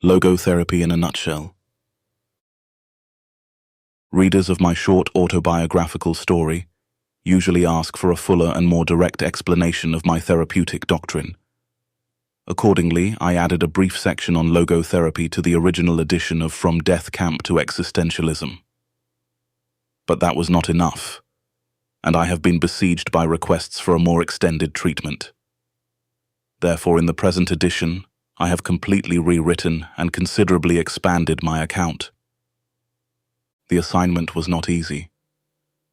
Logotherapy in a nutshell. Readers of my short autobiographical story usually ask for a fuller and more direct explanation of my therapeutic doctrine. Accordingly, I added a brief section on logotherapy to the original edition of From Death Camp to Existentialism. But that was not enough, and I have been besieged by requests for a more extended treatment. Therefore, in the present edition, I have completely rewritten and considerably expanded my account. The assignment was not easy.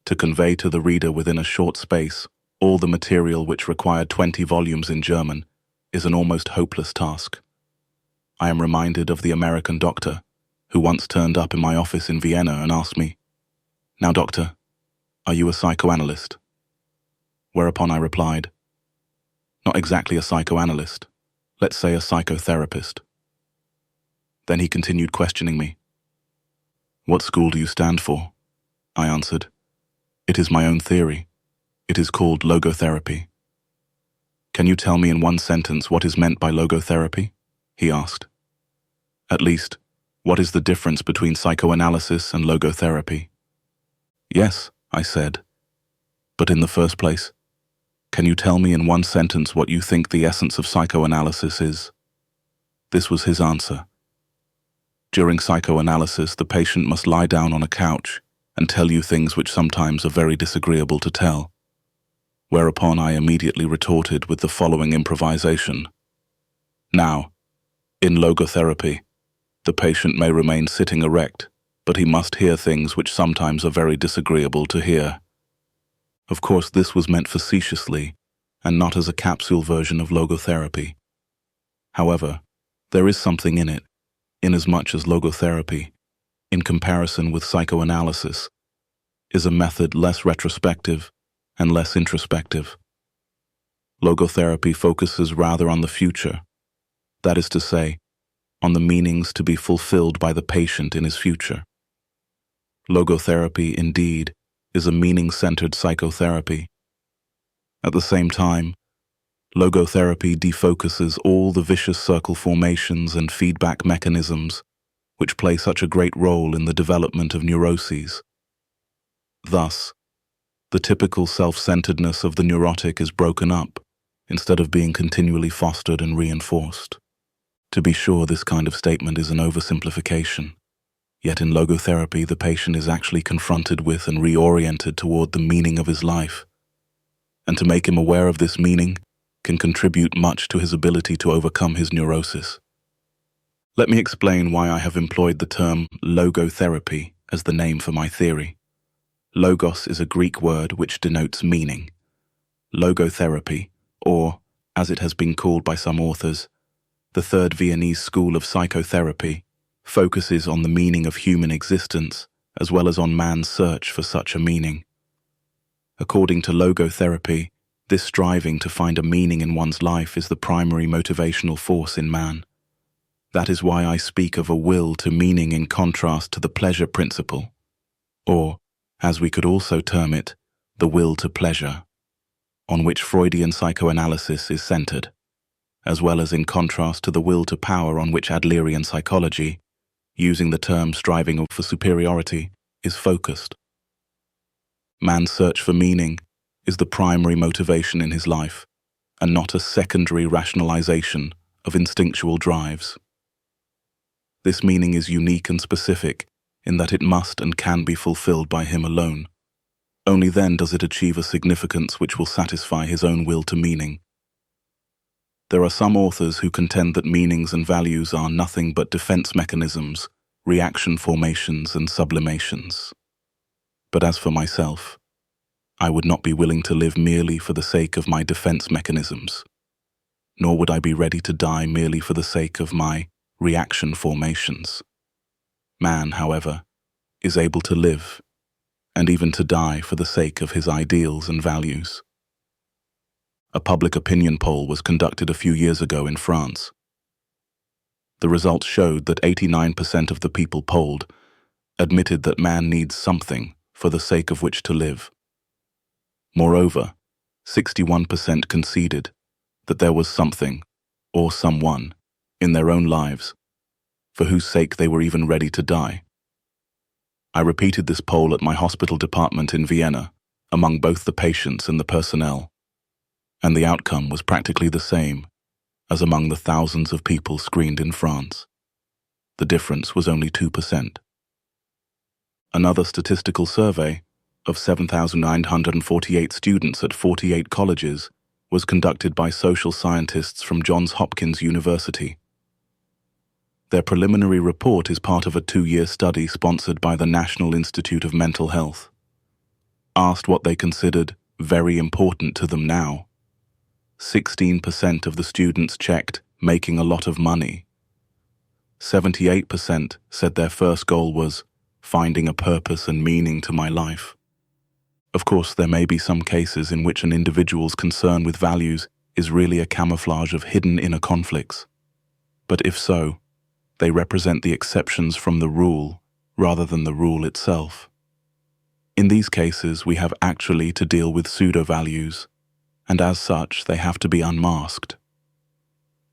To convey to the reader within a short space all the material which required 20 volumes in German is an almost hopeless task. I am reminded of the American doctor who once turned up in my office in Vienna and asked me, "Now, doctor, are you a psychoanalyst?" Whereupon I replied, "Not exactly a psychoanalyst. Let's say a psychotherapist." Then he continued questioning me. "What school do you stand for?" I answered, "It is my own theory. It is called logotherapy." "Can you tell me in one sentence what is meant by logotherapy?" he asked. "At least, what is the difference between psychoanalysis and logotherapy?" "Yes," I said. "But in the first place, can you tell me in one sentence what you think the essence of psychoanalysis is?" This was his answer. "During psychoanalysis, the patient must lie down on a couch and tell you things which sometimes are very disagreeable to tell." Whereupon I immediately retorted with the following improvisation. "Now, in logotherapy, the patient may remain sitting erect, but he must hear things which sometimes are very disagreeable to hear." Of course, this was meant facetiously and not as a capsule version of logotherapy. However, there is something in it, inasmuch as logotherapy, in comparison with psychoanalysis, is a method less retrospective and less introspective. Logotherapy focuses rather on the future, that is to say, on the meanings to be fulfilled by the patient in his future. Logotherapy, indeed, is a meaning-centered psychotherapy. At the same time, logotherapy defocuses all the vicious circle formations and feedback mechanisms which play such a great role in the development of neuroses. Thus, the typical self-centeredness of the neurotic is broken up, instead of being continually fostered and reinforced. To be sure, this kind of statement is an oversimplification. Yet in logotherapy, the patient is actually confronted with and reoriented toward the meaning of his life. And to make him aware of this meaning can contribute much to his ability to overcome his neurosis. Let me explain why I have employed the term logotherapy as the name for my theory. Logos is a Greek word which denotes meaning. Logotherapy, or, as it has been called by some authors, the Third Viennese School of Psychotherapy, focuses on the meaning of human existence as well as on man's search for such a meaning. According to logotherapy, this striving to find a meaning in one's life is the primary motivational force in man. That is why I speak of a will to meaning in contrast to the pleasure principle, or, as we could also term it, the will to pleasure, on which Freudian psychoanalysis is centered, as well as in contrast to the will to power on which Adlerian psychology, using the term striving for superiority, is focused. Man's search for meaning is the primary motivation in his life, and not a secondary rationalization of instinctual drives. This meaning is unique and specific in that it must and can be fulfilled by him alone. Only then does it achieve a significance which will satisfy his own will to meaning. There are some authors who contend that meanings and values are nothing but defense mechanisms, reaction formations, and sublimations. But as for myself, I would not be willing to live merely for the sake of my defense mechanisms, nor would I be ready to die merely for the sake of my reaction formations. Man, however, is able to live, and even to die for the sake of his ideals and values. A public opinion poll was conducted a few years ago in France. The results showed that 89% of the people polled admitted that man needs something for the sake of which to live. Moreover, 61% conceded that there was something, or someone, in their own lives for whose sake they were even ready to die. I repeated this poll at my hospital department in Vienna, among both the patients and the personnel, and the outcome was practically the same as among the thousands of people screened in France. The difference was only 2%. Another statistical survey of 7,948 students at 48 colleges was conducted by social scientists from Johns Hopkins University. Their preliminary report is part of a 2-year study sponsored by the National Institute of Mental Health. Asked what they considered very important to them now, 16% of the students checked making a lot of money. 78% said their first goal was finding a purpose and meaning to my life. Of course, there may be some cases in which an individual's concern with values is really a camouflage of hidden inner conflicts. But if so, they represent the exceptions from the rule rather than the rule itself. In these cases, we have actually to deal with pseudo-values, and as such, they have to be unmasked.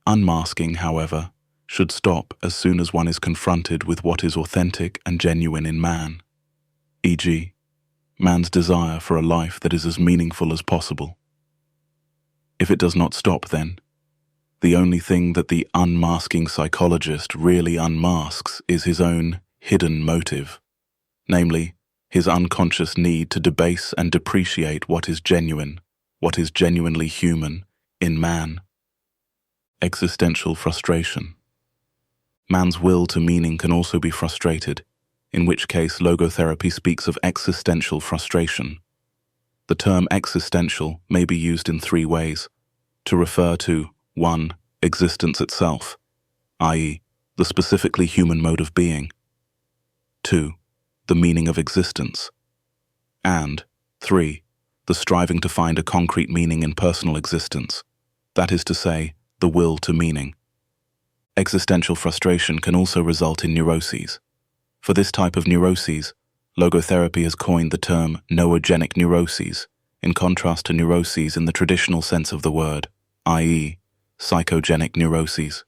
Unmasking, however, should stop as soon as one is confronted with what is authentic and genuine in man, e.g., man's desire for a life that is as meaningful as possible. If it does not stop, then the only thing that the unmasking psychologist really unmasks is his own hidden motive, namely, his unconscious need to debase and depreciate what is genuine, what is genuinely human, in man. Existential frustration. Man's will to meaning can also be frustrated, in which case logotherapy speaks of existential frustration. The term existential may be used in 3 ways, to refer to 1. Existence itself, i.e., the specifically human mode of being. 2. The meaning of existence. And 3. The striving to find a concrete meaning in personal existence, that is to say, the will to meaning. Existential frustration can also result in neuroses. For this type of neuroses, logotherapy has coined the term noogenic neuroses, in contrast to neuroses in the traditional sense of the word, i.e., psychogenic neuroses.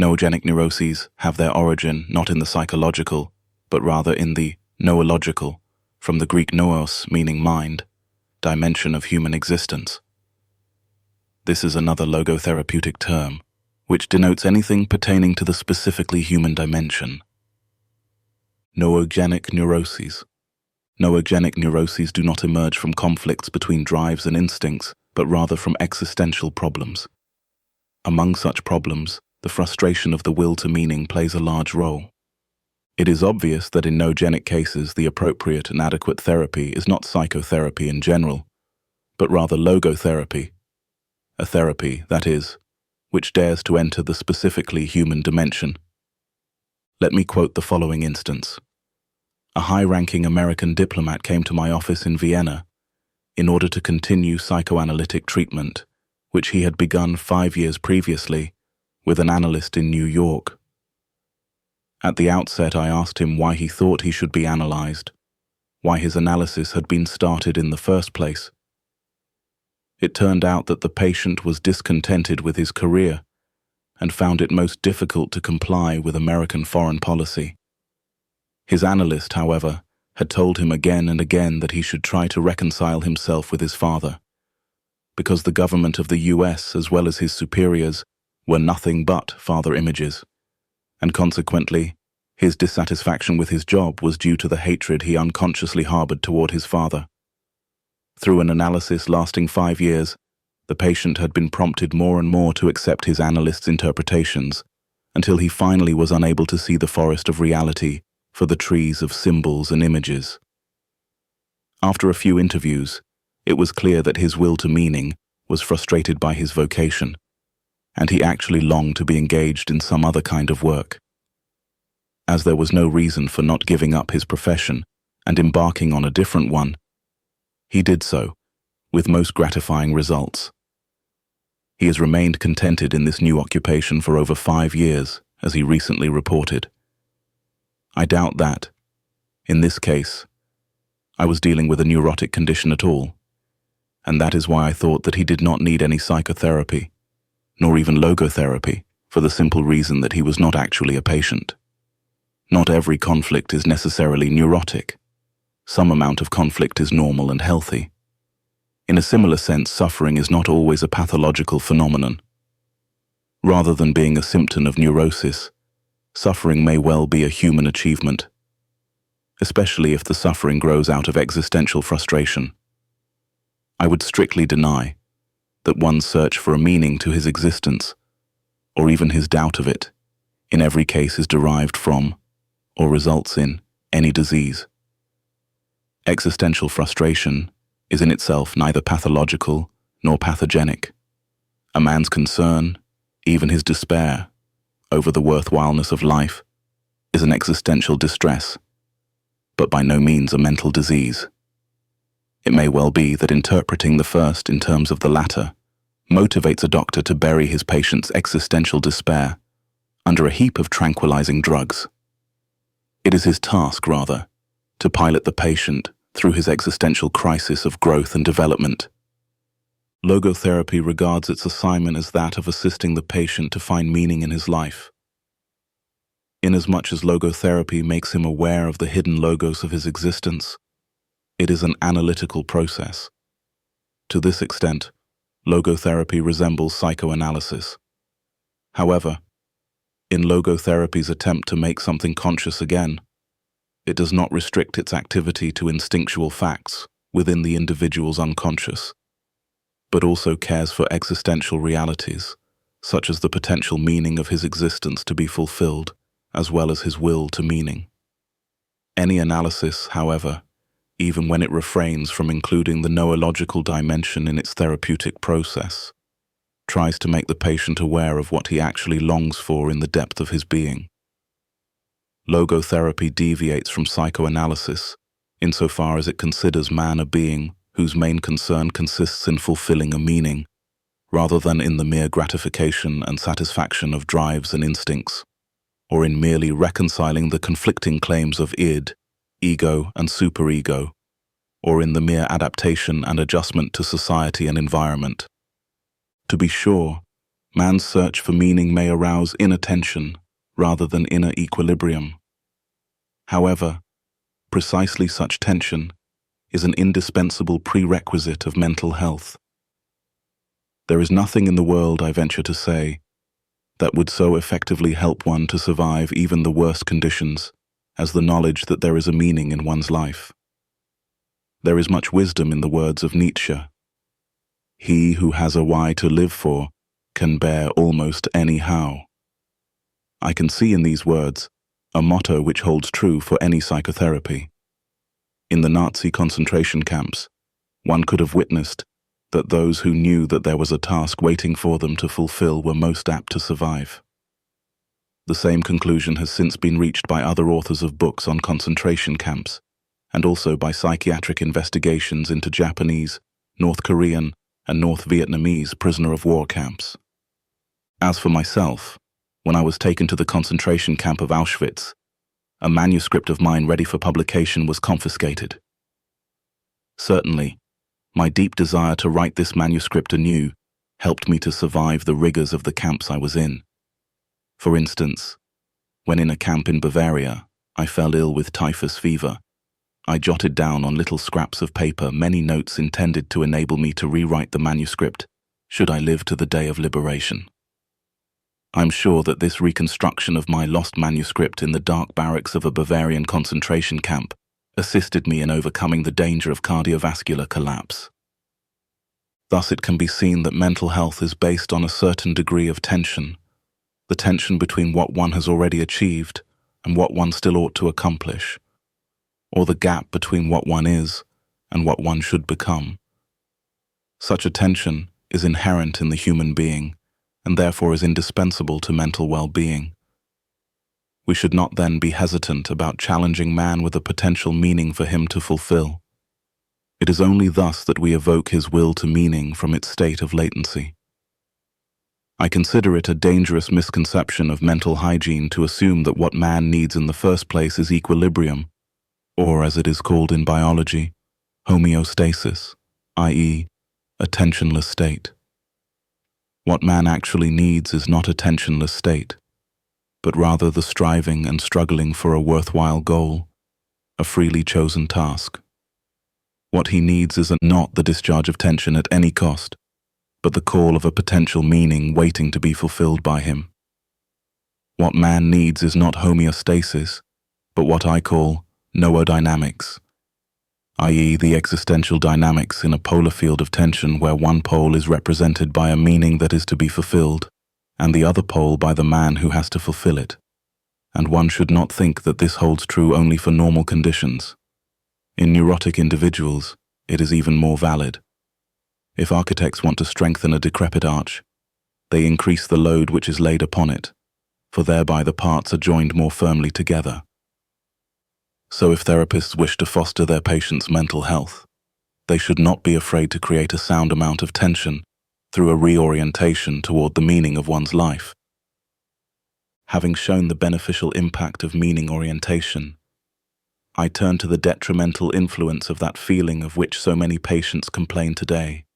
Noogenic neuroses have their origin not in the psychological, but rather in the noological, from the Greek noos meaning mind, dimension of human existence. This is another logotherapeutic term, which denotes anything pertaining to the specifically human dimension. Noogenic neuroses. Noogenic neuroses do not emerge from conflicts between drives and instincts, but rather from existential problems. Among such problems, the frustration of the will to meaning plays a large role. It is obvious that in noogenic cases the appropriate and adequate therapy is not psychotherapy in general, but rather logotherapy, a therapy, that is, which dares to enter the specifically human dimension. Let me quote the following instance. A high-ranking American diplomat came to my office in Vienna in order to continue psychoanalytic treatment, which he had begun 5 years previously with an analyst in New York. At the outset, I asked him why he thought he should be analyzed, why his analysis had been started in the first place. It turned out that the patient was discontented with his career and found it most difficult to comply with American foreign policy. His analyst, however, had told him again and again that he should try to reconcile himself with his father, because the government of the US, as well as his superiors, were nothing but father images, and consequently, his dissatisfaction with his job was due to the hatred he unconsciously harbored toward his father. Through an analysis lasting 5 years, the patient had been prompted more and more to accept his analyst's interpretations, until he finally was unable to see the forest of reality for the trees of symbols and images. After a few interviews, it was clear that his will to meaning was frustrated by his vocation, and he actually longed to be engaged in some other kind of work. As there was no reason for not giving up his profession and embarking on a different one, he did so, with most gratifying results. He has remained contented in this new occupation for over 5 years, as he recently reported. I doubt that, in this case, I was dealing with a neurotic condition at all, and that is why I thought that he did not need any psychotherapy, nor even logotherapy, for the simple reason that he was not actually a patient. Not every conflict is necessarily neurotic. Some amount of conflict is normal and healthy. In a similar sense, suffering is not always a pathological phenomenon. Rather than being a symptom of neurosis, suffering may well be a human achievement, especially if the suffering grows out of existential frustration. I would strictly deny that one's search for a meaning to his existence, or even his doubt of it, in every case is derived from, or results in, any disease. Existential frustration is in itself neither pathological nor pathogenic. A man's concern, even his despair, over the worthwhileness of life, is an existential distress, but by no means a mental disease. It may well be that interpreting the first in terms of the latter motivates a doctor to bury his patient's existential despair under a heap of tranquilizing drugs. It is his task, rather, to pilot the patient through his existential crisis of growth and development. Logotherapy regards its assignment as that of assisting the patient to find meaning in his life. Inasmuch as logotherapy makes him aware of the hidden logos of his existence, it is an analytical process. To this extent, logotherapy resembles psychoanalysis. However, in logotherapy's attempt to make something conscious again, it does not restrict its activity to instinctual facts within the individual's unconscious, but also cares for existential realities, such as the potential meaning of his existence to be fulfilled, as well as his will to meaning. Any analysis, however, even when it refrains from including the noological dimension in its therapeutic process, tries to make the patient aware of what he actually longs for in the depth of his being. Logotherapy deviates from psychoanalysis insofar as it considers man a being whose main concern consists in fulfilling a meaning, rather than in the mere gratification and satisfaction of drives and instincts, or in merely reconciling the conflicting claims of id, ego, and superego, or in the mere adaptation and adjustment to society and environment. To be sure, man's search for meaning may arouse inner tension rather than inner equilibrium. However, precisely such tension is an indispensable prerequisite of mental health. There is nothing in the world, I venture to say, that would so effectively help one to survive even the worst conditions as the knowledge that there is a meaning in one's life. There is much wisdom in the words of Nietzsche. He who has a why to live for can bear almost any how. I can see in these words a motto which holds true for any psychotherapy. In the Nazi concentration camps, one could have witnessed that those who knew that there was a task waiting for them to fulfill were most apt to survive. The same conclusion has since been reached by other authors of books on concentration camps, and also by psychiatric investigations into Japanese, North Korean, and North Vietnamese prisoner-of-war camps. As for myself, when I was taken to the concentration camp of Auschwitz, a manuscript of mine ready for publication was confiscated. Certainly, my deep desire to write this manuscript anew helped me to survive the rigors of the camps I was in. For instance, when in a camp in Bavaria, I fell ill with typhus fever. I jotted down on little scraps of paper many notes intended to enable me to rewrite the manuscript, should I live to the day of liberation. I'm sure that this reconstruction of my lost manuscript in the dark barracks of a Bavarian concentration camp assisted me in overcoming the danger of cardiovascular collapse. Thus it can be seen that mental health is based on a certain degree of tension, the tension between what one has already achieved and what one still ought to accomplish, or the gap between what one is and what one should become. Such a tension is inherent in the human being, and therefore is indispensable to mental well-being. We should not then be hesitant about challenging man with a potential meaning for him to fulfill. It is only thus that we evoke his will to meaning from its state of latency. I consider it a dangerous misconception of mental hygiene to assume that what man needs in the first place is equilibrium, or as it is called in biology, homeostasis, i.e., a tensionless state. What man actually needs is not a tensionless state, but rather the striving and struggling for a worthwhile goal, a freely chosen task. What he needs is not the discharge of tension at any cost, but the call of a potential meaning waiting to be fulfilled by him. What man needs is not homeostasis, but what I call noodynamics, i.e. the existential dynamics in a polar field of tension where one pole is represented by a meaning that is to be fulfilled, and the other pole by the man who has to fulfill it. And one should not think that this holds true only for normal conditions. In neurotic individuals, it is even more valid. If architects want to strengthen a decrepit arch, they increase the load which is laid upon it, for thereby the parts are joined more firmly together. So if therapists wish to foster their patients' mental health, they should not be afraid to create a sound amount of tension through a reorientation toward the meaning of one's life. Having shown the beneficial impact of meaning orientation, I turn to the detrimental influence of that feeling of which so many patients complain today,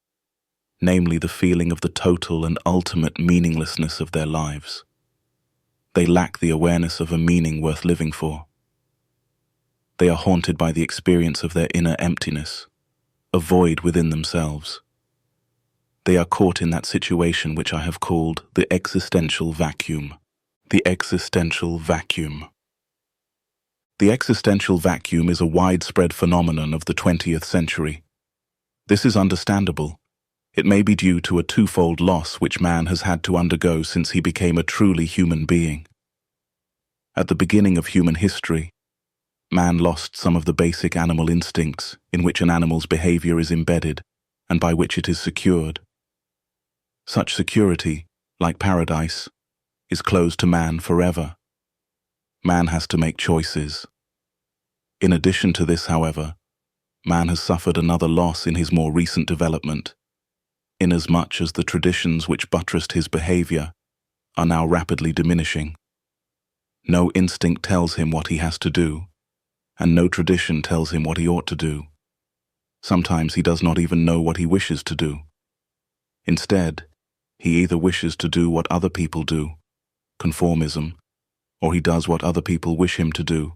namely the feeling of the total and ultimate meaninglessness of their lives. They lack the awareness of a meaning worth living for. They are haunted by the experience of their inner emptiness, a void within themselves. They are caught in that situation which I have called the existential vacuum. The existential vacuum. The existential vacuum is a widespread phenomenon of the 20th century. This is understandable. It may be due to a twofold loss which man has had to undergo since he became a truly human being. At the beginning of human history, man lost some of the basic animal instincts in which an animal's behavior is embedded and by which it is secured. Such security, like paradise, is closed to man forever. Man has to make choices. In addition to this, however, man has suffered another loss in his more recent development, inasmuch as the traditions which buttressed his behavior are now rapidly diminishing. No instinct tells him what he has to do, and no tradition tells him what he ought to do. Sometimes he does not even know what he wishes to do. Instead, he either wishes to do what other people do, conformism, or he does what other people wish him to do,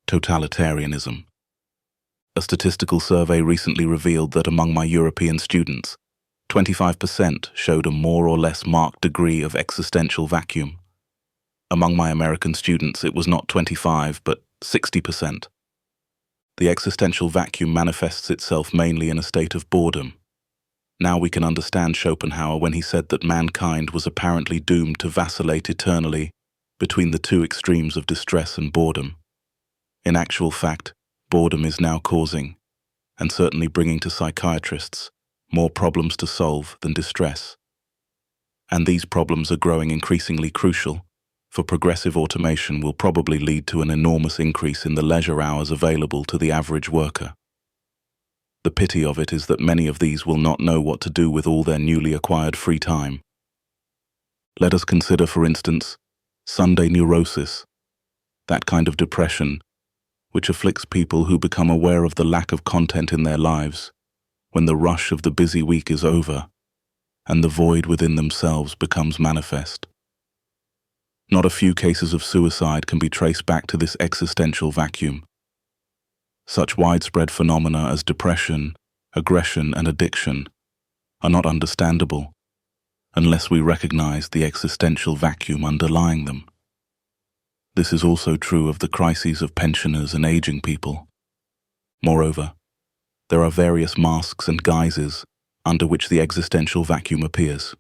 totalitarianism. A statistical survey recently revealed that among my European students, 25% showed a more or less marked degree of existential vacuum. Among my American students, it was not 25, but 60%. The existential vacuum manifests itself mainly in a state of boredom. Now we can understand Schopenhauer when he said that mankind was apparently doomed to vacillate eternally between the two extremes of distress and boredom. In actual fact, boredom is now causing, and certainly bringing to psychiatrists, more problems to solve than distress. And these problems are growing increasingly crucial, for progressive automation will probably lead to an enormous increase in the leisure hours available to the average worker. The pity of it is that many of these will not know what to do with all their newly acquired free time. Let us consider, for instance, Sunday neurosis, that kind of depression which afflicts people who become aware of the lack of content in their lives when the rush of the busy week is over and the void within themselves becomes manifest. Not a few cases of suicide can be traced back to this existential vacuum. Such widespread phenomena as depression, aggression, and addiction are not understandable unless we recognize the existential vacuum underlying them. This is also true of the crises of pensioners and aging people. Moreover, there are various masks and guises under which the existential vacuum appears.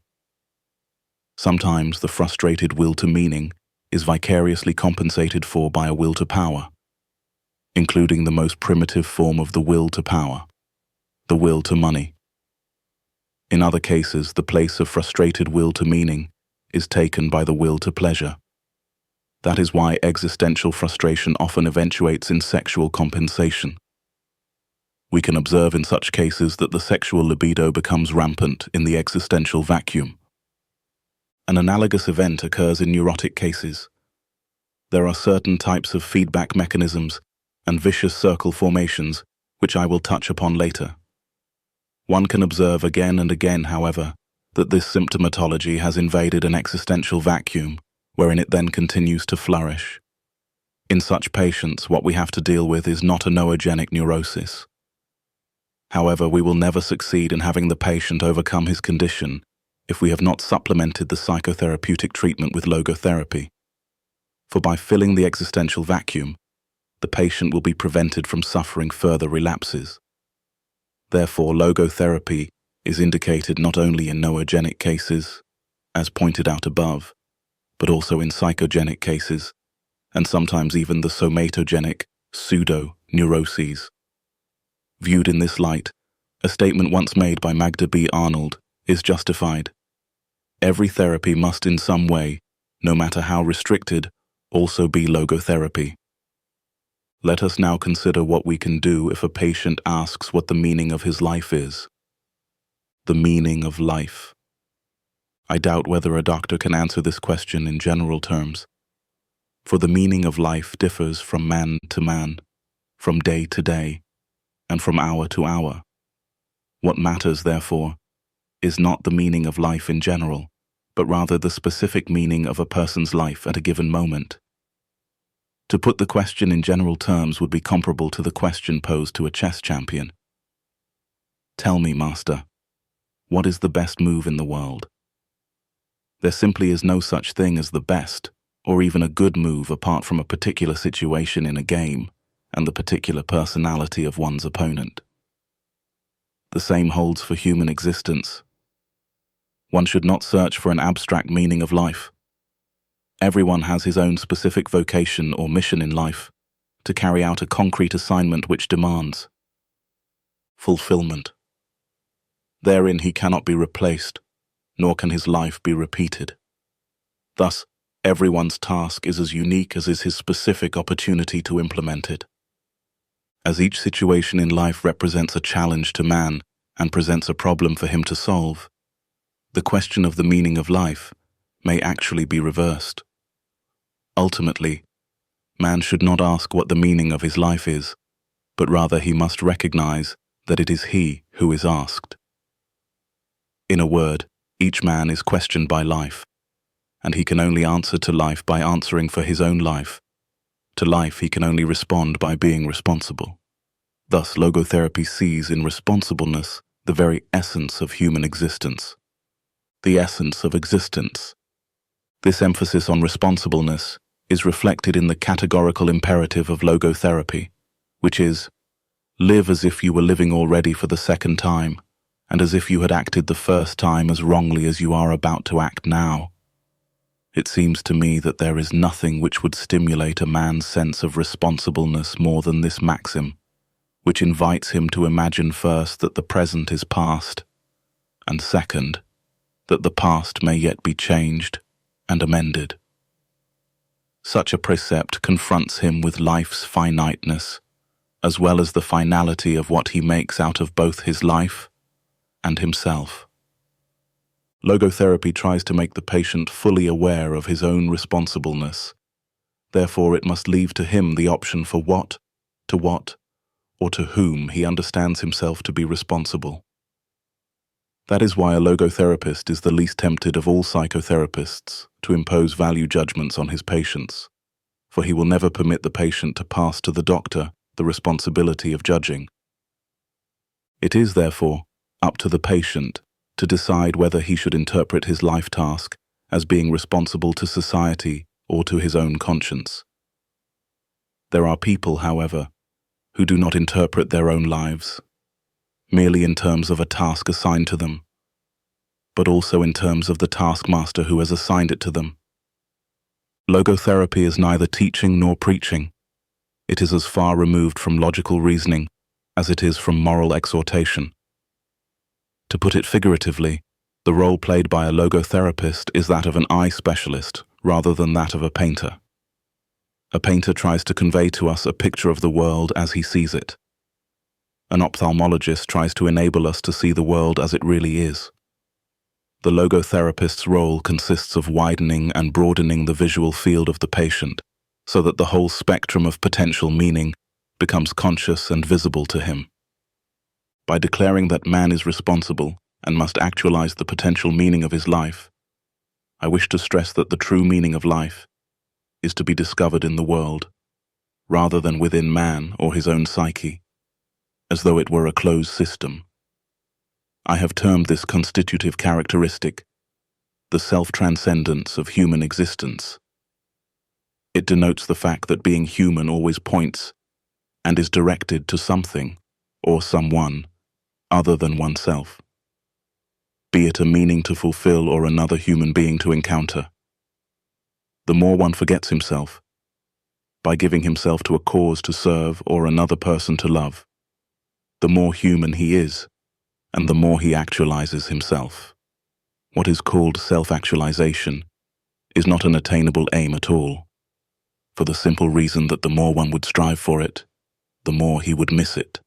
Sometimes the frustrated will to meaning is vicariously compensated for by a will to power, including the most primitive form of the will to power, the will to money. In other cases, the place of frustrated will to meaning is taken by the will to pleasure. That is why existential frustration often eventuates in sexual compensation. We can observe in such cases that the sexual libido becomes rampant in the existential vacuum. An analogous event occurs in neurotic cases. There are certain types of feedback mechanisms and vicious circle formations which I will touch upon later. One can observe again and again, however, that this symptomatology has invaded an existential vacuum, wherein it then continues to flourish. In such patients, what we have to deal with is not a noogenic neurosis. However, we will never succeed in having the patient overcome his condition if we have not supplemented the psychotherapeutic treatment with logotherapy. For by filling the existential vacuum, the patient will be prevented from suffering further relapses. Therefore, logotherapy is indicated not only in noogenic cases, as pointed out above, but also in psychogenic cases, and sometimes even the somatogenic pseudo-neuroses. Viewed in this light, a statement once made by Magda B. Arnold is justified. Every therapy must in some way, no matter how restricted, also be logotherapy. Let us now consider what we can do if a patient asks what the meaning of his life is. The meaning of life. I doubt whether a doctor can answer this question in general terms, for the meaning of life differs from man to man, from day to day, and from hour to hour. What matters, therefore, is not the meaning of life in general, but rather the specific meaning of a person's life at a given moment. To put the question in general terms would be comparable to the question posed to a chess champion. Tell me, master, what is the best move in the world? There simply is no such thing as the best, or even a good move apart from a particular situation in a game and the particular personality of one's opponent. The same holds for human existence. One should not search for an abstract meaning of life. Everyone has his own specific vocation or mission in life to carry out a concrete assignment which demands fulfillment. Therein he cannot be replaced, nor can his life be repeated. Thus, everyone's task is as unique as is his specific opportunity to implement it. As each situation in life represents a challenge to man and presents a problem for him to solve, the question of the meaning of life may actually be reversed. Ultimately, man should not ask what the meaning of his life is, but rather he must recognize that it is he who is asked. In a word, each man is questioned by life, and he can only answer to life by answering for his own life. To life he can only respond by being responsible. Thus, logotherapy sees in responsibleness the very essence of human existence. The essence of existence. This emphasis on responsibleness is reflected in the categorical imperative of logotherapy, which is, live as if you were living already for the second time, and as if you had acted the first time as wrongly as you are about to act now. It seems to me that there is nothing which would stimulate a man's sense of responsibleness more than this maxim, which invites him to imagine first that the present is past, and second, that the past may yet be changed and amended. Such a precept confronts him with life's finiteness, as well as the finality of what he makes out of both his life and himself. Logotherapy tries to make the patient fully aware of his own responsibleness. Therefore, it must leave to him the option for what, or to whom he understands himself to be responsible. That is why a logotherapist is the least tempted of all psychotherapists to impose value judgments on his patients, for he will never permit the patient to pass to the doctor the responsibility of judging. It is, therefore, up to the patient to decide whether he should interpret his life task as being responsible to society or to his own conscience. There are people, however, who do not interpret their own lives merely in terms of a task assigned to them, but also in terms of the taskmaster who has assigned it to them. Logotherapy is neither teaching nor preaching. It is as far removed from logical reasoning as it is from moral exhortation. To put it figuratively, the role played by a logotherapist is that of an eye specialist rather than that of a painter. A painter tries to convey to us a picture of the world as he sees it. An ophthalmologist tries to enable us to see the world as it really is. The logotherapist's role consists of widening and broadening the visual field of the patient so that the whole spectrum of potential meaning becomes conscious and visible to him. By declaring that man is responsible and must actualize the potential meaning of his life, I wish to stress that the true meaning of life is to be discovered in the world, rather than within man or his own psyche, as though it were a closed system. I have termed this constitutive characteristic the self-transcendence of human existence. It denotes the fact that being human always points and is directed to something or someone other than oneself, be it a meaning to fulfill or another human being to encounter. The more one forgets himself, by giving himself to a cause to serve or another person to love, the more human he is, and the more he actualizes himself. What is called self-actualization is not an attainable aim at all, for the simple reason that the more one would strive for it, the more he would miss it.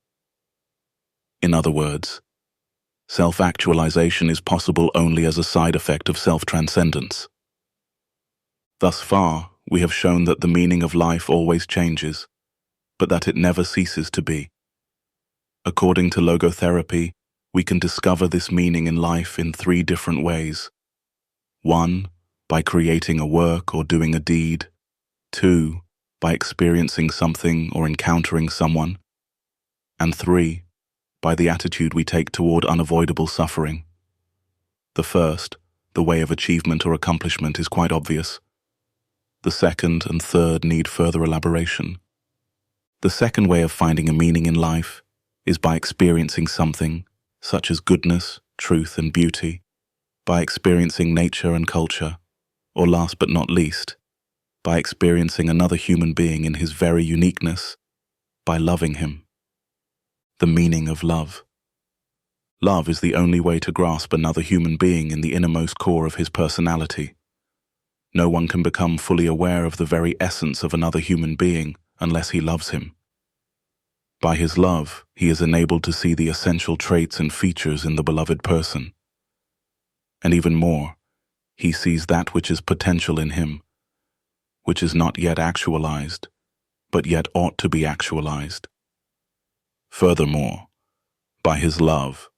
In other words, self-actualization is possible only as a side effect of self-transcendence. Thus far, we have shown that the meaning of life always changes, but that it never ceases to be. According to logotherapy, we can discover this meaning in life in 3 different ways. 1, by creating a work or doing a deed. 2, by experiencing something or encountering someone. And 3, by the attitude we take toward unavoidable suffering. The first, the way of achievement or accomplishment, is quite obvious. The second and third need further elaboration. The second way of finding a meaning in life is by experiencing something, such as goodness, truth, and beauty, by experiencing nature and culture, or last but not least, by experiencing another human being in his very uniqueness, by loving him. The meaning of love. Love is the only way to grasp another human being in the innermost core of his personality. No one can become fully aware of the very essence of another human being unless he loves him. By his love, he is enabled to see the essential traits and features in the beloved person. And even more, he sees that which is potential in him, which is not yet actualized, but yet ought to be actualized. Furthermore, by his love,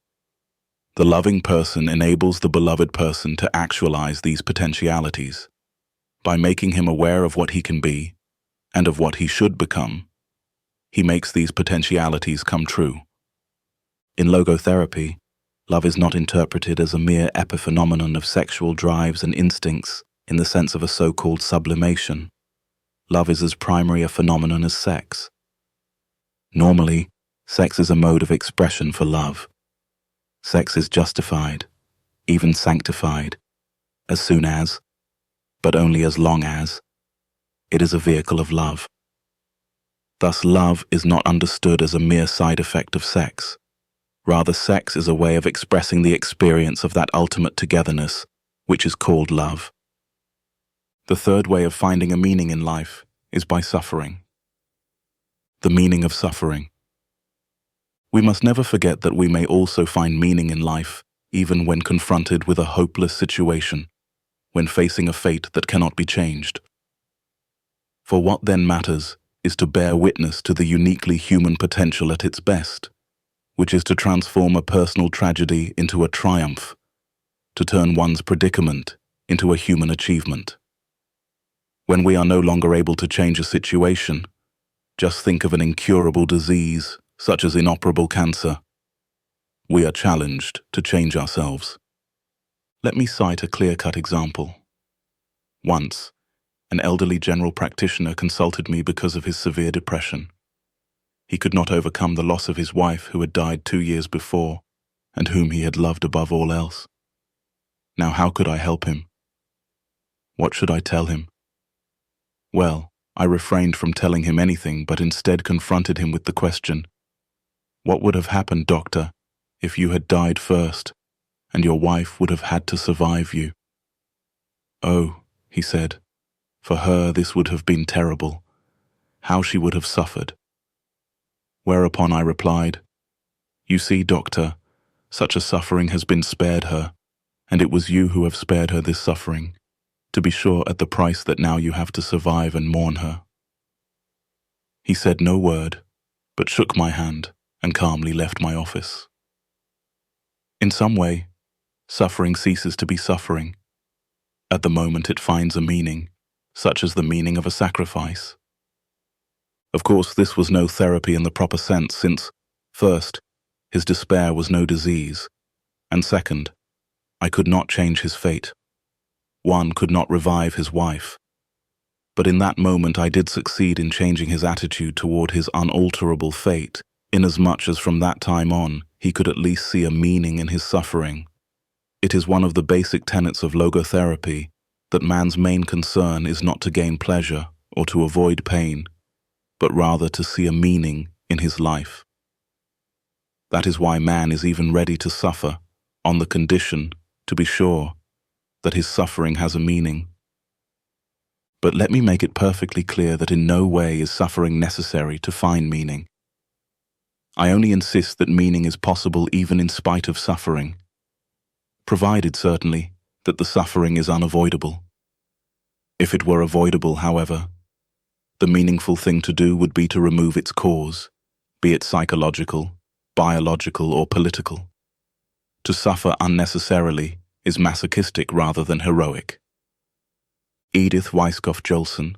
the loving person enables the beloved person to actualize these potentialities. By making him aware of what he can be and of what he should become, he makes these potentialities come true. In logotherapy, love is not interpreted as a mere epiphenomenon of sexual drives and instincts in the sense of a so-called sublimation. Love is as primary a phenomenon as sex. Normally, sex is a mode of expression for love. Sex is justified, even sanctified, as soon as, but only as long as, it is a vehicle of love. Thus, love is not understood as a mere side effect of sex. Rather, sex is a way of expressing the experience of that ultimate togetherness, which is called love. The third way of finding a meaning in life is by suffering. The meaning of suffering. We must never forget that we may also find meaning in life, even when confronted with a hopeless situation, when facing a fate that cannot be changed. For what then matters is to bear witness to the uniquely human potential at its best, which is to transform a personal tragedy into a triumph, to turn one's predicament into a human achievement. When we are no longer able to change a situation, just think of an incurable disease, such as inoperable cancer. We are challenged to change ourselves. Let me cite a clear-cut example. Once, an elderly general practitioner consulted me because of his severe depression. He could not overcome the loss of his wife, who had died 2 years before, and whom he had loved above all else. Now, how could I help him? What should I tell him? Well, I refrained from telling him anything, but instead confronted him with the question, "What would have happened, doctor, if you had died first, and your wife would have had to survive you?" "Oh," he said, "for her this would have been terrible. How she would have suffered." Whereupon I replied, "You see, doctor, such a suffering has been spared her, and it was you who have spared her this suffering, to be sure at the price that now you have to survive and mourn her." He said no word, but shook my hand and calmly left my office. In some way, suffering ceases to be suffering. At the moment it finds a meaning, such as the meaning of a sacrifice. Of course, this was no therapy in the proper sense, since, first, his despair was no disease, and second, I could not change his fate. One could not revive his wife. But in that moment I did succeed in changing his attitude toward his unalterable fate, inasmuch as from that time on he could at least see a meaning in his suffering. It is one of the basic tenets of logotherapy that man's main concern is not to gain pleasure or to avoid pain, but rather to see a meaning in his life. That is why man is even ready to suffer, on the condition, to be sure, that his suffering has a meaning. But let me make it perfectly clear that in no way is suffering necessary to find meaning. I only insist that meaning is possible even in spite of suffering, provided, certainly, that the suffering is unavoidable. If it were avoidable, however, the meaningful thing to do would be to remove its cause, be it psychological, biological, or political. To suffer unnecessarily is masochistic rather than heroic. Edith Weisskopf Jolson,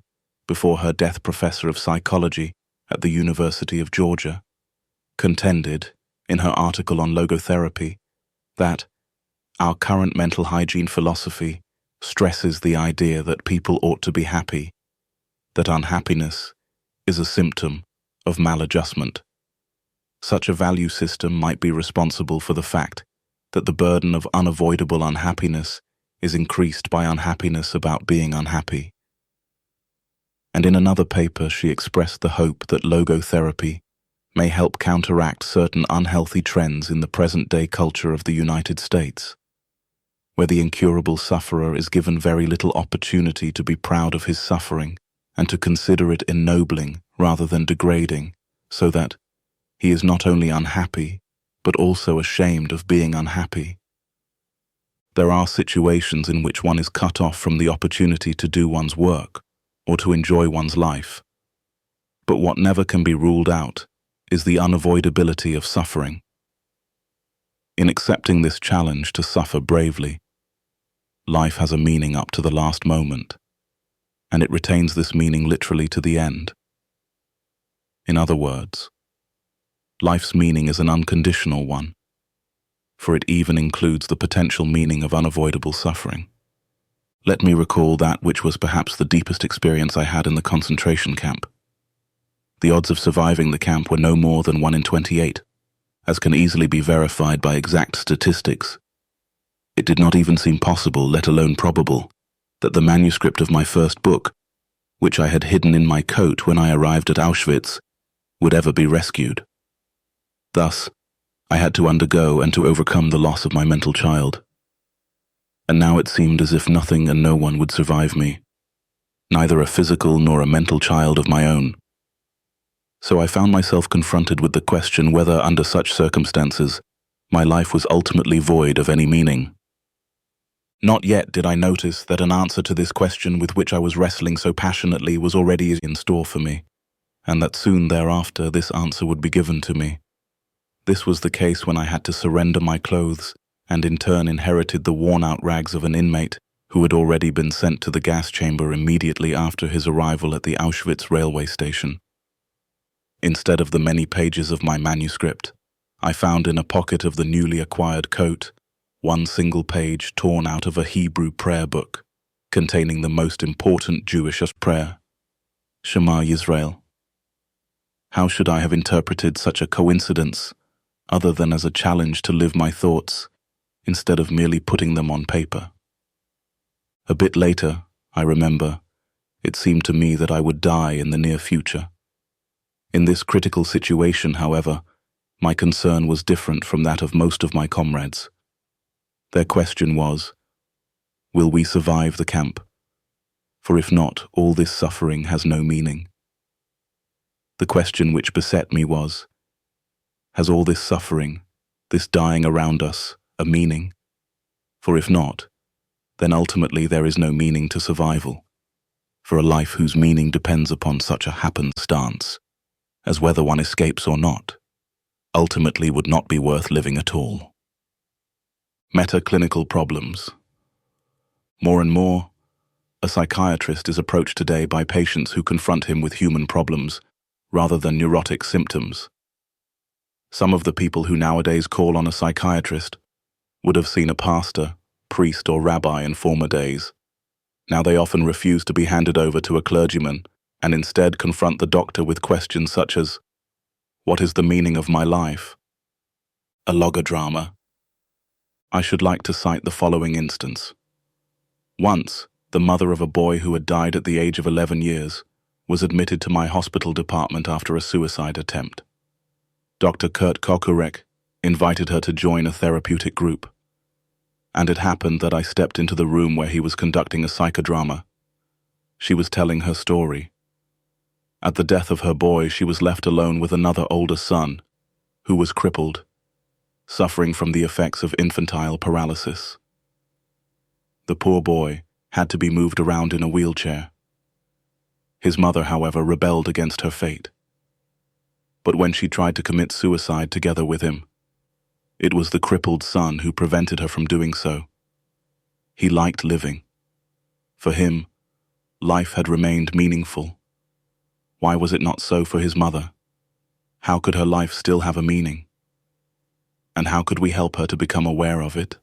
before her death professor of psychology at the University of Georgia, contended, in her article on logotherapy, that our current mental hygiene philosophy stresses the idea that people ought to be happy, that unhappiness is a symptom of maladjustment. Such a value system might be responsible for the fact that the burden of unavoidable unhappiness is increased by unhappiness about being unhappy. And in another paper she expressed the hope that logotherapy may help counteract certain unhealthy trends in the present-day culture of the United States, where the incurable sufferer is given very little opportunity to be proud of his suffering and to consider it ennobling rather than degrading, so that he is not only unhappy, but also ashamed of being unhappy. There are situations in which one is cut off from the opportunity to do one's work or to enjoy one's life. But what never can be ruled out is the unavoidability of suffering. In accepting this challenge to suffer bravely, life has a meaning up to the last moment, and it retains this meaning literally to the end. In other words, life's meaning is an unconditional one, for it even includes the potential meaning of unavoidable suffering. Let me recall that which was perhaps the deepest experience I had in the concentration camp. The odds of surviving the camp were no more than 1 in 28, as can easily be verified by exact statistics. It did not even seem possible, let alone probable, that the manuscript of my first book, which I had hidden in my coat when I arrived at Auschwitz, would ever be rescued. Thus, I had to undergo and to overcome the loss of my mental child. And now it seemed as if nothing and no one would survive me, neither a physical nor a mental child of my own. So I found myself confronted with the question whether, under such circumstances, my life was ultimately void of any meaning. Not yet did I notice that an answer to this question with which I was wrestling so passionately was already in store for me, and that soon thereafter this answer would be given to me. This was the case when I had to surrender my clothes and in turn inherited the worn-out rags of an inmate who had already been sent to the gas chamber immediately after his arrival at the Auschwitz railway station. Instead of the many pages of my manuscript, I found in a pocket of the newly acquired coat one single page torn out of a Hebrew prayer book containing the most important Jewish prayer, Shema Yisrael. How should I have interpreted such a coincidence other than as a challenge to live my thoughts instead of merely putting them on paper? A bit later, I remember, it seemed to me that I would die in the near future. In this critical situation, however, my concern was different from that of most of my comrades. Their question was, will we survive the camp? For if not, all this suffering has no meaning. The question which beset me was, has all this suffering, this dying around us, a meaning? For if not, then ultimately there is no meaning to survival, for a life whose meaning depends upon such a happenstance as whether one escapes or not, ultimately would not be worth living at all. Metaclinical problems. More and more, a psychiatrist is approached today by patients who confront him with human problems rather than neurotic symptoms. Some of the people who nowadays call on a psychiatrist would have seen a pastor, priest, or rabbi in former days. Now they often refuse to be handed over to a clergyman and instead confront the doctor with questions such as, "What is the meaning of my life?" A logodrama. I should like to cite the following instance. Once, the mother of a boy who had died at the age of 11 years was admitted to my hospital department after a suicide attempt. Dr. Kurt Kokurek invited her to join a therapeutic group, and it happened that I stepped into the room where he was conducting a psychodrama. She was telling her story. At the death of her boy, she was left alone with another older son, who was crippled, suffering from the effects of infantile paralysis. The poor boy had to be moved around in a wheelchair. His mother, however, rebelled against her fate. But when she tried to commit suicide together with him, it was the crippled son who prevented her from doing so. He liked living. For him, life had remained meaningful. Why was it not so for his mother? How could her life still have a meaning? And how could we help her to become aware of it?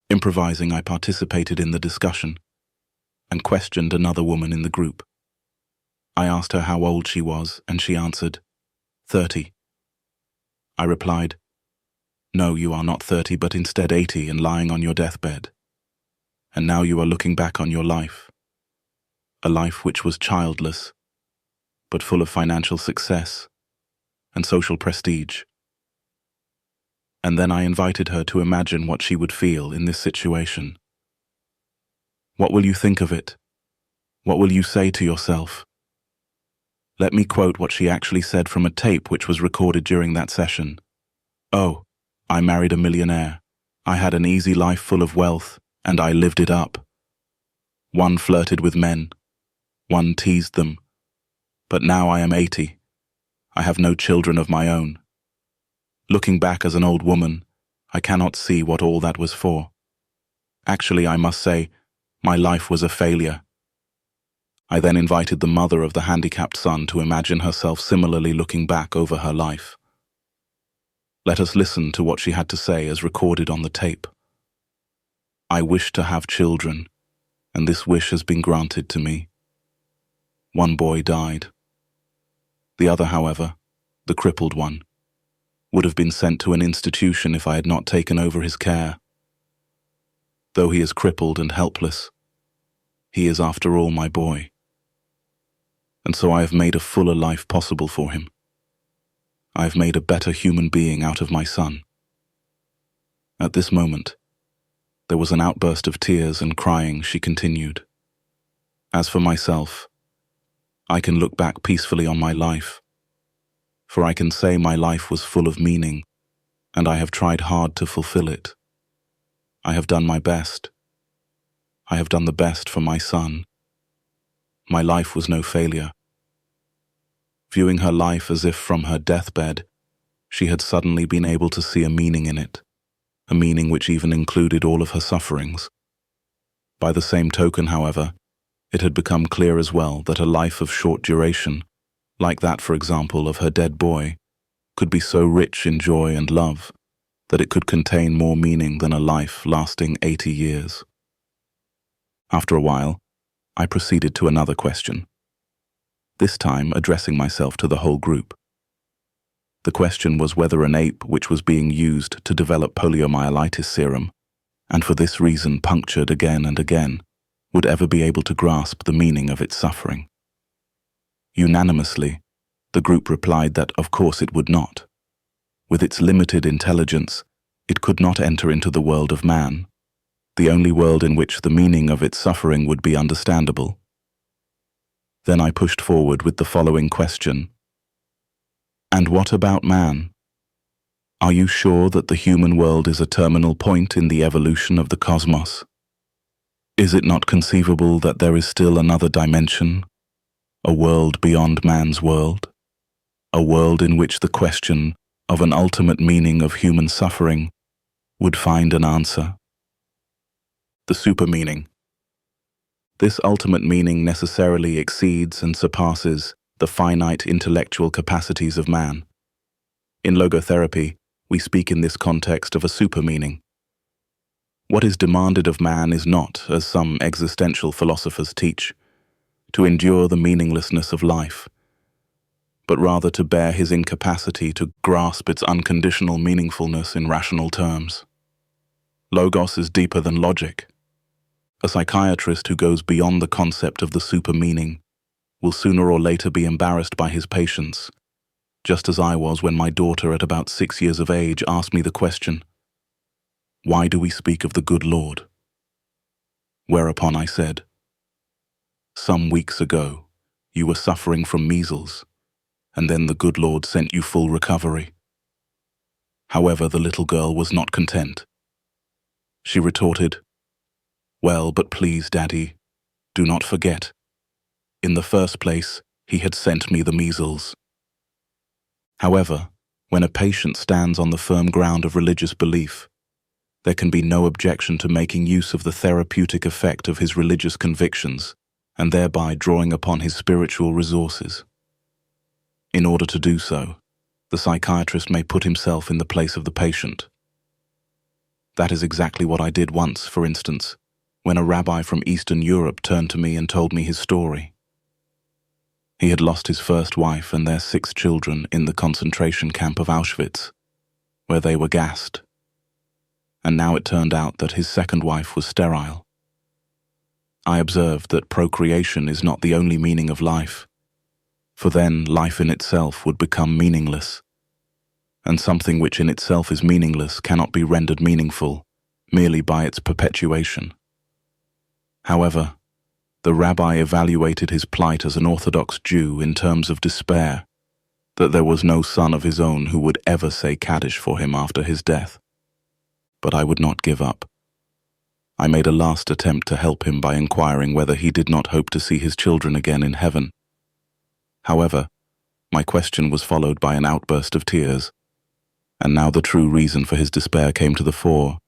Improvising, I participated in the discussion and questioned another woman in the group. I asked her how old she was, and she answered, 30. I replied, "No, you are not 30, but instead 80 and lying on your deathbed. And now you are looking back on your life. A life which was childless, but full of financial success and social prestige." And then I invited her to imagine what she would feel in this situation. What will you think of it? What will you say to yourself? Let me quote what she actually said from a tape which was recorded during that session. "Oh, I married a millionaire. I had an easy life full of wealth, and I lived it up. One flirted with men. One teased them. But now I am 80. I have no children of my own. Looking back as an old woman, I cannot see what all that was for. Actually, I must say, my life was a failure." I then invited the mother of the handicapped son to imagine herself similarly looking back over her life. Let us listen to what she had to say as recorded on the tape. "I wish to have children, and this wish has been granted to me. One boy died. The other, however, the crippled one, would have been sent to an institution if I had not taken over his care. Though he is crippled and helpless, he is after all my boy. And so I have made a fuller life possible for him. I have made a better human being out of my son." At this moment, there was an outburst of tears and crying. She continued, "As for myself, I can look back peacefully on my life, for I can say my life was full of meaning, and I have tried hard to fulfill it. I have done my best. I have done the best for my son. My life was no failure." Viewing her life as if from her deathbed, she had suddenly been able to see a meaning in it, a meaning which even included all of her sufferings. By the same token, however, it had become clear as well that a life of short duration, like that, for example, of her dead boy, could be so rich in joy and love that it could contain more meaning than a life lasting 80 years. After a while, I proceeded to another question, this time addressing myself to the whole group. The question was whether an ape which was being used to develop poliomyelitis serum, and for this reason punctured again and again, would ever be able to grasp the meaning of its suffering. Unanimously, the group replied that of course it would not. With its limited intelligence, it could not enter into the world of man, the only world in which the meaning of its suffering would be understandable. Then I pushed forward with the following question. "And what about man? Are you sure that the human world is a terminal point in the evolution of the cosmos? Is it not conceivable that there is still another dimension, a world beyond man's world, a world in which the question of an ultimate meaning of human suffering would find an answer. The super meaning. This ultimate meaning necessarily exceeds and surpasses the finite intellectual capacities of man. In logotherapy, we speak in this context of a super meaning. What is demanded of man is not, as some existential philosophers teach, to endure the meaninglessness of life, but rather to bear his incapacity to grasp its unconditional meaningfulness in rational terms. Logos is deeper than logic. A psychiatrist who goes beyond the concept of the super meaning will sooner or later be embarrassed by his patients, just as I was when my daughter at about 6 years of age asked me the question, "Why do we speak of the good Lord?" Whereupon I said, "Some weeks ago, you were suffering from measles, and then the good Lord sent you full recovery." However, the little girl was not content. She retorted, "Well, but please, Daddy, do not forget. In the first place, he had sent me the measles." However, when a patient stands on the firm ground of religious belief, there can be no objection to making use of the therapeutic effect of his religious convictions and thereby drawing upon his spiritual resources. In order to do so, the psychiatrist may put himself in the place of the patient. That is exactly what I did once, for instance, when a rabbi from Eastern Europe turned to me and told me his story. He had lost his first wife and their 6 children in the concentration camp of Auschwitz, where they were gassed. And now it turned out that his second wife was sterile. I observed that procreation is not the only meaning of life, for then life in itself would become meaningless, and something which in itself is meaningless cannot be rendered meaningful merely by its perpetuation. However, the rabbi evaluated his plight as an Orthodox Jew in terms of despair, that there was no son of his own who would ever say Kaddish for him after his death. But I would not give up. I made a last attempt to help him by inquiring whether he did not hope to see his children again in heaven. However, my question was followed by an outburst of tears, and now the true reason for his despair came to the fore.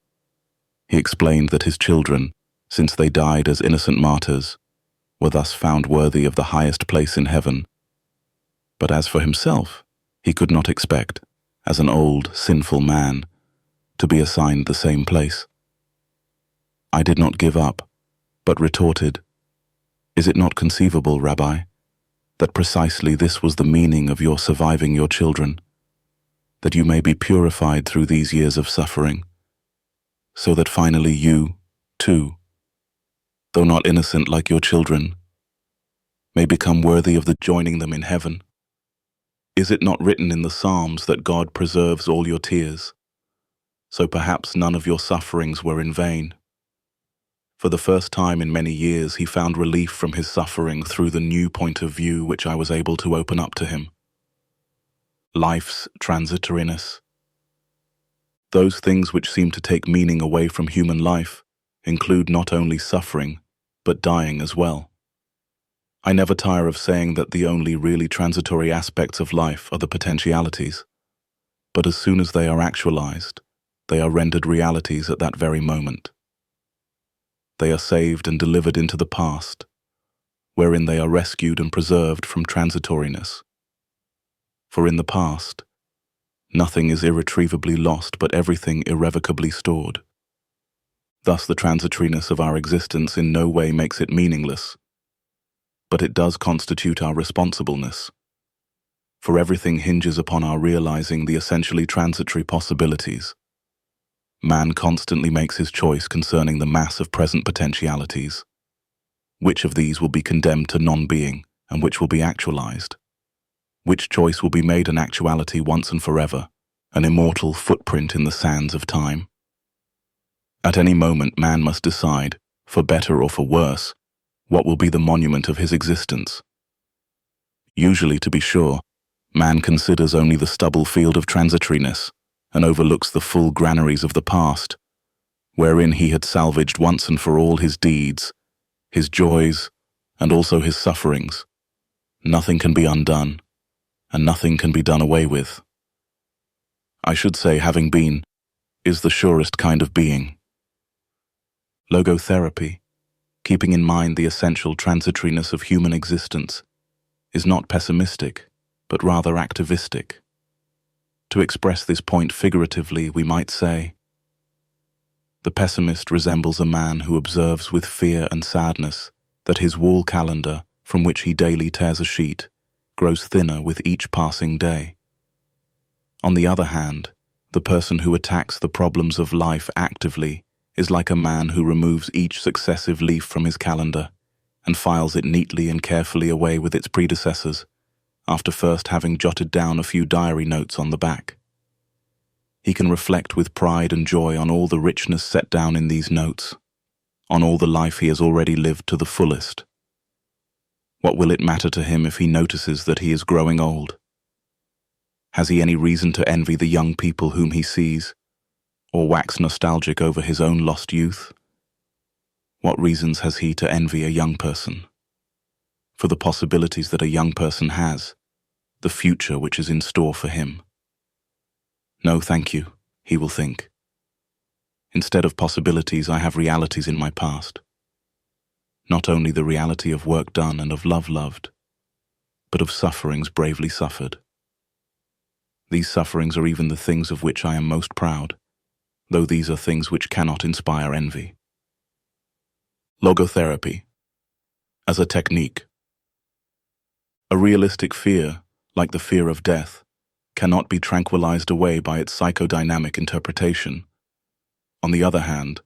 He explained that his children, since they died as innocent martyrs, were thus found worthy of the highest place in heaven. But as for himself, he could not expect, as an old, sinful man, to be assigned the same place. I did not give up, but retorted, "Is it not conceivable, Rabbi, that precisely this was the meaning of your surviving your children, that you may be purified through these years of suffering, so that finally you, too, though not innocent like your children, may become worthy of the joining them in heaven? Is it not written in the Psalms that God preserves all your tears? So perhaps none of your sufferings were in vain." For the first time in many years, he found relief from his suffering through the new point of view which I was able to open up to him. Life's transitoriness. Those things which seem to take meaning away from human life include not only suffering, but dying as well. I never tire of saying that the only really transitory aspects of life are the potentialities, but as soon as they are actualized, they are rendered realities at that very moment. They are saved and delivered into the past, wherein they are rescued and preserved from transitoriness. For in the past, nothing is irretrievably lost, but everything irrevocably stored. Thus the transitoriness of our existence in no way makes it meaningless, but it does constitute our responsibleness, for everything hinges upon our realizing the essentially transitory possibilities. Man constantly makes his choice concerning the mass of present potentialities. Which of these will be condemned to non-being, and which will be actualized? Which choice will be made an actuality once and forever, an immortal footprint in the sands of time? At any moment, man must decide, for better or for worse, what will be the monument of his existence. Usually, to be sure, man considers only the stubble field of transitoriness, and overlooks the full granaries of the past, wherein he had salvaged once and for all his deeds, his joys, and also his sufferings. Nothing can be undone, and nothing can be done away with. I should say, having been, is the surest kind of being. Logotherapy, keeping in mind the essential transitoriness of human existence, is not pessimistic, but rather activistic. To express this point figuratively, we might say, the pessimist resembles a man who observes with fear and sadness that his wall calendar, from which he daily tears a sheet, grows thinner with each passing day. On the other hand, the person who attacks the problems of life actively is like a man who removes each successive leaf from his calendar and files it neatly and carefully away with its predecessors, after first having jotted down a few diary notes on the back. He can reflect with pride and joy on all the richness set down in these notes, on all the life he has already lived to the fullest. What will it matter to him if he notices that he is growing old? Has he any reason to envy the young people whom he sees, or wax nostalgic over his own lost youth? What reasons has he to envy a young person? For the possibilities that a young person has, the future which is in store for him. No, thank you, he will think. Instead of possibilities, I have realities in my past. Not only the reality of work done and of love loved, but of sufferings bravely suffered. These sufferings are even the things of which I am most proud, though these are things which cannot inspire envy. Logotherapy, as a technique. A realistic fear, like the fear of death, cannot be tranquilized away by its psychodynamic interpretation. On the other hand,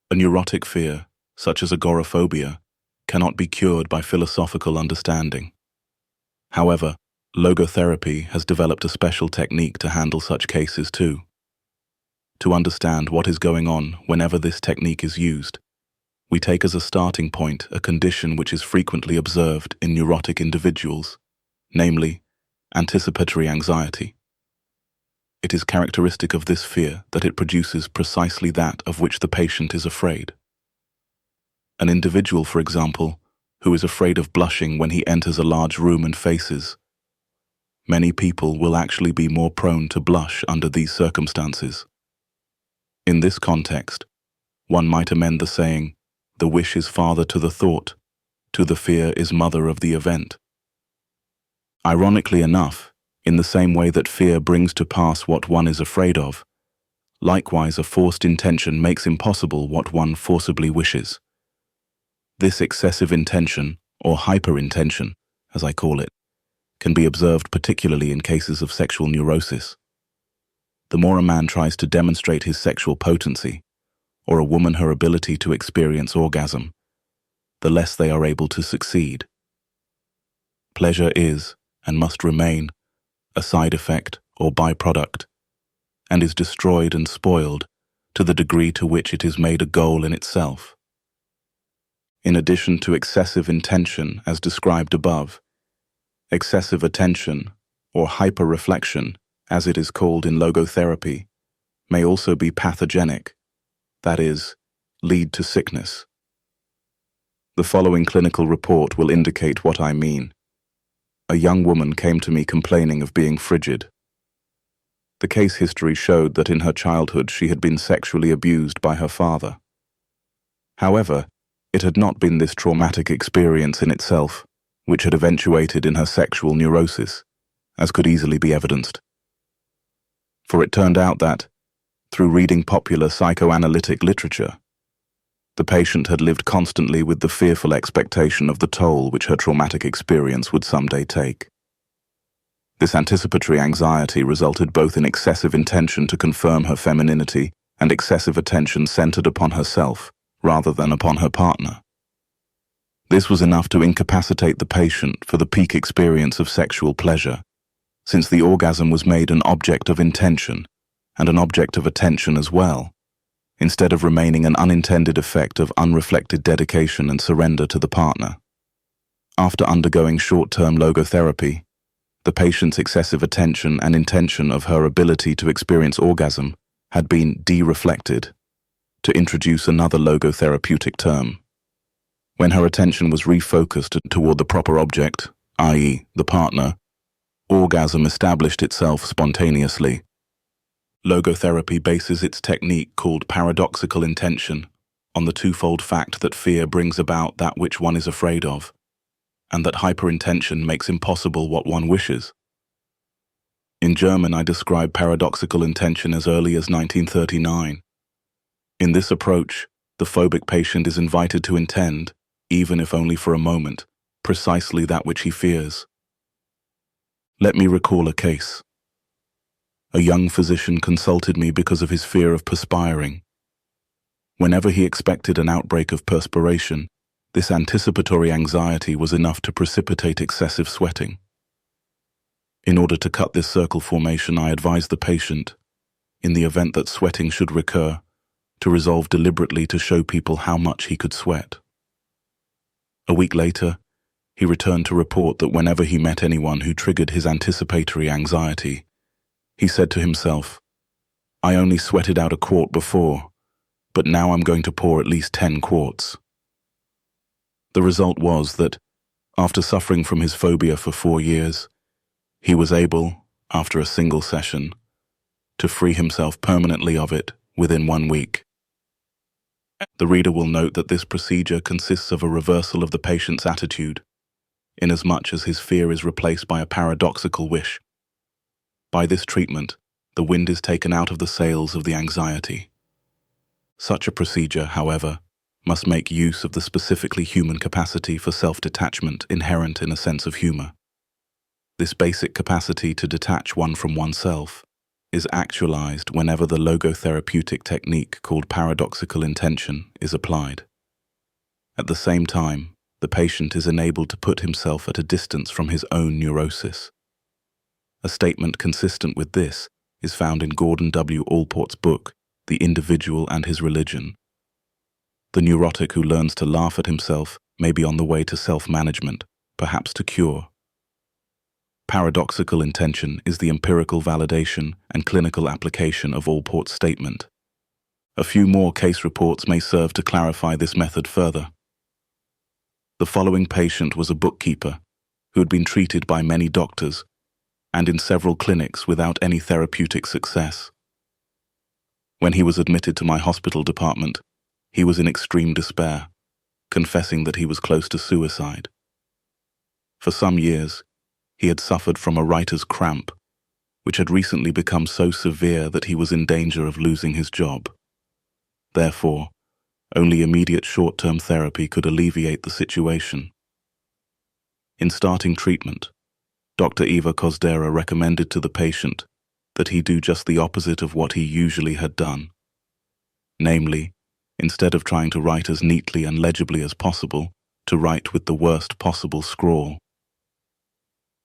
a neurotic fear, such as agoraphobia, cannot be cured by philosophical understanding. However, logotherapy has developed a special technique to handle such cases too. To understand what is going on whenever this technique is used, we take as a starting point a condition which is frequently observed in neurotic individuals, namely, anticipatory anxiety. It is characteristic of this fear that it produces precisely that of which the patient is afraid. An individual, for example, who is afraid of blushing when he enters a large room and faces. Many people will actually be more prone to blush under these circumstances. In this context, one might amend the saying, "The wish is father to the thought, to the fear is mother of the event." Ironically enough, in the same way that fear brings to pass what one is afraid of, likewise a forced intention makes impossible what one forcibly wishes. This excessive intention, or hyperintention, as I call it, can be observed particularly in cases of sexual neurosis. The more a man tries to demonstrate his sexual potency, or a woman her ability to experience orgasm, the less they are able to succeed. Pleasure is, and must remain, a side effect or byproduct, and is destroyed and spoiled to the degree to which it is made a goal in itself. In addition to excessive intention as described above, excessive attention, or hyper-reflection, as it is called in logotherapy, may also be pathogenic, that is, lead to sickness. The following clinical report will indicate what I mean. A young woman came to me complaining of being frigid. The case history showed that in her childhood she had been sexually abused by her father. However, it had not been this traumatic experience in itself which had eventuated in her sexual neurosis, as could easily be evidenced. For it turned out that, through reading popular psychoanalytic literature, the patient had lived constantly with the fearful expectation of the toll which her traumatic experience would someday take. This anticipatory anxiety resulted both in excessive intention to confirm her femininity and excessive attention centered upon herself rather than upon her partner. This was enough to incapacitate the patient for the peak experience of sexual pleasure, since the orgasm was made an object of intention and an object of attention as well, instead of remaining an unintended effect of unreflected dedication and surrender to the partner. After undergoing short-term logotherapy, the patient's excessive attention and intention of her ability to experience orgasm had been de-reflected, to introduce another logotherapeutic term. When her attention was refocused toward the proper object, i.e., the partner, orgasm established itself spontaneously. Logotherapy bases its technique called paradoxical intention on the twofold fact that fear brings about that which one is afraid of, and that hyperintention makes impossible what one wishes. In German, I describe paradoxical intention as early as 1939. In this approach, the phobic patient is invited to intend, even if only for a moment, precisely that which he fears. Let me recall a case. A young physician consulted me because of his fear of perspiring. Whenever he expected an outbreak of perspiration, this anticipatory anxiety was enough to precipitate excessive sweating. In order to cut this circle formation, I advised the patient, in the event that sweating should recur, to resolve deliberately to show people how much he could sweat. A week later, he returned to report that whenever he met anyone who triggered his anticipatory anxiety, he said to himself, "I only sweated out a quart before, but now I'm going to pour at least 10 quarts. The result was that, after suffering from his phobia for 4 years, he was able, after a single session, to free himself permanently of it within 1 week. The reader will note that this procedure consists of a reversal of the patient's attitude, inasmuch as his fear is replaced by a paradoxical wish. By this treatment, the wind is taken out of the sails of the anxiety. Such a procedure, however, must make use of the specifically human capacity for self-detachment inherent in a sense of humor. This basic capacity to detach one from oneself is actualized whenever the logotherapeutic technique called paradoxical intention is applied. At the same time, the patient is enabled to put himself at a distance from his own neurosis. A statement consistent with this is found in Gordon W. Allport's book, The Individual and His Religion. The neurotic who learns to laugh at himself may be on the way to self-management, perhaps to cure. Paradoxical intention is the empirical validation and clinical application of Allport's statement. A few more case reports may serve to clarify this method further. The following patient was a bookkeeper who had been treated by many doctors and in several clinics without any therapeutic success. When he was admitted to my hospital department, he was in extreme despair, confessing that he was close to suicide. For some years, he had suffered from a writer's cramp, which had recently become so severe that he was in danger of losing his job. Therefore, only immediate short-term therapy could alleviate the situation. In starting treatment, Dr. Eva Kozdera recommended to the patient that he do just the opposite of what he usually had done. Namely, instead of trying to write as neatly and legibly as possible, to write with the worst possible scrawl.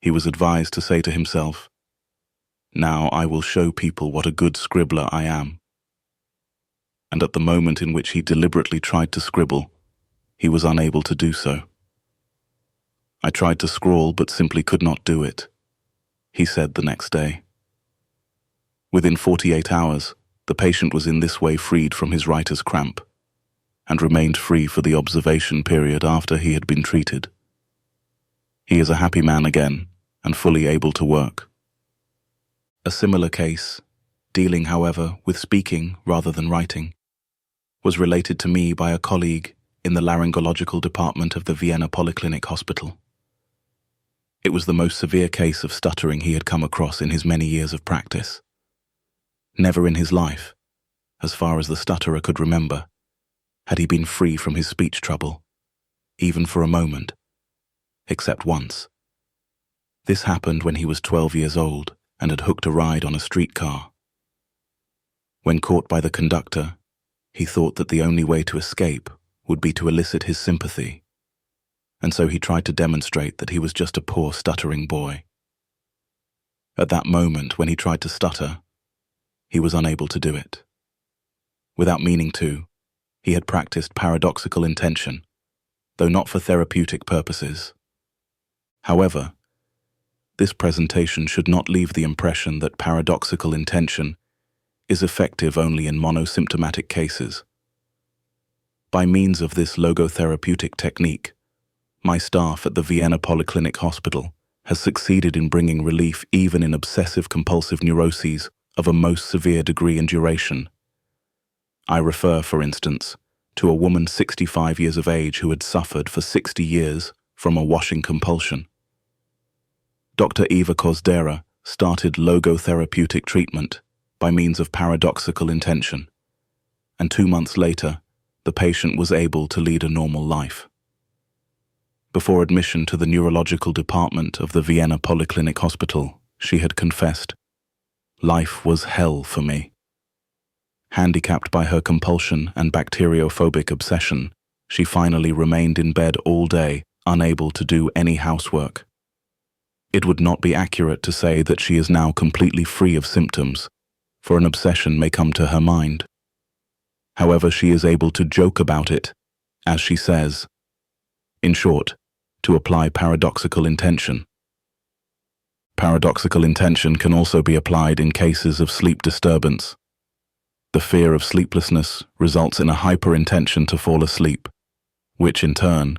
He was advised to say to himself, "Now I will show people what a good scribbler I am." And at the moment in which he deliberately tried to scribble, he was unable to do so. "I tried to scrawl but simply could not do it," he said the next day. Within 48 hours, the patient was in this way freed from his writer's cramp, and remained free for the observation period after he had been treated. He is a happy man again, and fully able to work. A similar case, dealing, however, with speaking rather than writing, was related to me by a colleague in the laryngological department of the Vienna Polyclinic Hospital. It was the most severe case of stuttering he had come across in his many years of practice. Never in his life, as far as the stutterer could remember, had he been free from his speech trouble, even for a moment, except once. This happened when he was 12 years old and had hooked a ride on a streetcar. When caught by the conductor, he thought that the only way to escape would be to elicit his sympathy, and so he tried to demonstrate that he was just a poor stuttering boy. At that moment, when he tried to stutter, he was unable to do it. Without meaning to, he had practiced paradoxical intention, though not for therapeutic purposes. However, this presentation should not leave the impression that paradoxical intention is effective only in monosymptomatic cases. By means of this logotherapeutic technique, my staff at the Vienna Polyclinic Hospital has succeeded in bringing relief even in obsessive-compulsive neuroses of a most severe degree and duration. I refer, for instance, to a woman 65 years of age who had suffered for 60 years from a washing compulsion. Dr. Eva Kozdera started logotherapeutic treatment by means of paradoxical intention, and 2 months later, the patient was able to lead a normal life. Before admission to the neurological department of the Vienna Polyclinic Hospital, she had confessed, "Life was hell for me." Handicapped by her compulsion and bacteriophobic obsession, she finally remained in bed all day, unable to do any housework. It would not be accurate to say that she is now completely free of symptoms, for an obsession may come to her mind. However, she is able to joke about it, as she says. In short, to apply paradoxical intention. Paradoxical intention can also be applied in cases of sleep disturbance. The fear of sleeplessness results in a hyperintention to fall asleep, which in turn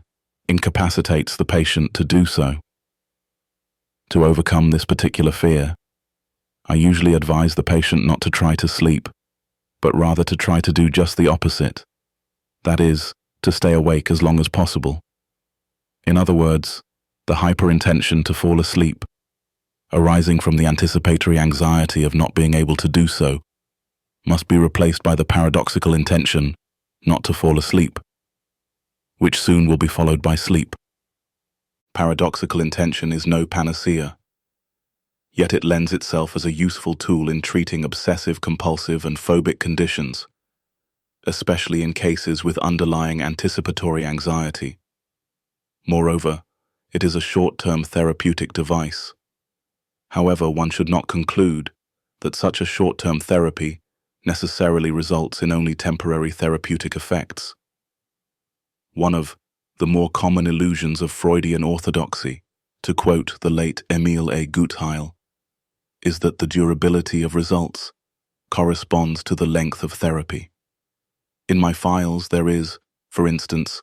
incapacitates the patient to do so. To overcome this particular fear, I usually advise the patient not to try to sleep, but rather to try to do just the opposite. That is, to stay awake as long as possible. In other words, the hyperintention to fall asleep, arising from the anticipatory anxiety of not being able to do so, must be replaced by the paradoxical intention not to fall asleep, which soon will be followed by sleep. Paradoxical intention is no panacea, yet it lends itself as a useful tool in treating obsessive-compulsive and phobic conditions, especially in cases with underlying anticipatory anxiety. Moreover, it is a short-term therapeutic device. However, one should not conclude that such a short-term therapy necessarily results in only temporary therapeutic effects. One of the more common illusions of Freudian orthodoxy, to quote the late Emil A. Gutheil, is that the durability of results corresponds to the length of therapy. In my files there is, for instance,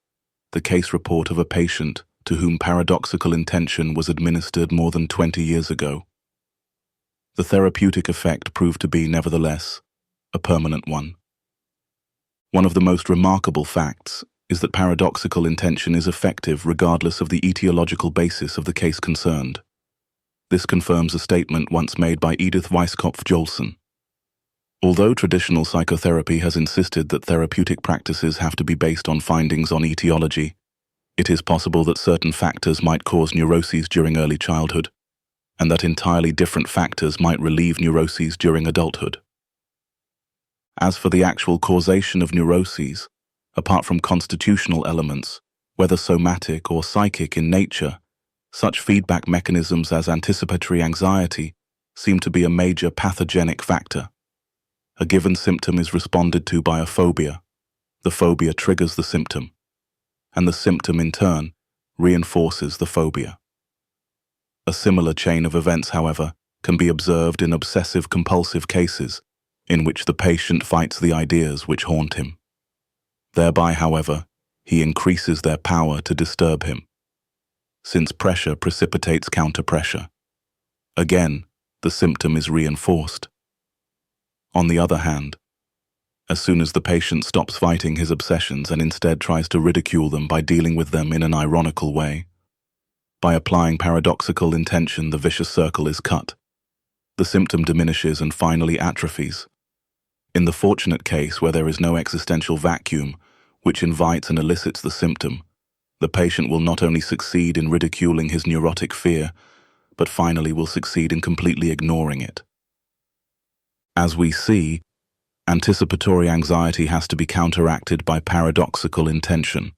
the case report of a patient to whom paradoxical intention was administered more than 20 years ago. The therapeutic effect proved to be, nevertheless, a permanent one. One of the most remarkable facts is that paradoxical intention is effective regardless of the etiological basis of the case concerned. This confirms a statement once made by Edith Weisskopf-Joelson. Although traditional psychotherapy has insisted that therapeutic practices have to be based on findings on etiology, it is possible that certain factors might cause neuroses during early childhood, and that entirely different factors might relieve neuroses during adulthood. As for the actual causation of neuroses, apart from constitutional elements, whether somatic or psychic in nature, such feedback mechanisms as anticipatory anxiety seem to be a major pathogenic factor. A given symptom is responded to by a phobia. The phobia triggers the symptom, and the symptom in turn reinforces the phobia. A similar chain of events, however, can be observed in obsessive-compulsive cases, in which the patient fights the ideas which haunt him. Thereby, however, he increases their power to disturb him, since pressure precipitates counter-pressure. Again, the symptom is reinforced. On the other hand, as soon as the patient stops fighting his obsessions and instead tries to ridicule them by dealing with them in an ironical way, by applying paradoxical intention, the vicious circle is cut. The symptom diminishes and finally atrophies. In the fortunate case where there is no existential vacuum, which invites and elicits the symptom, the patient will not only succeed in ridiculing his neurotic fear, but finally will succeed in completely ignoring it. As we see, anticipatory anxiety has to be counteracted by paradoxical intention.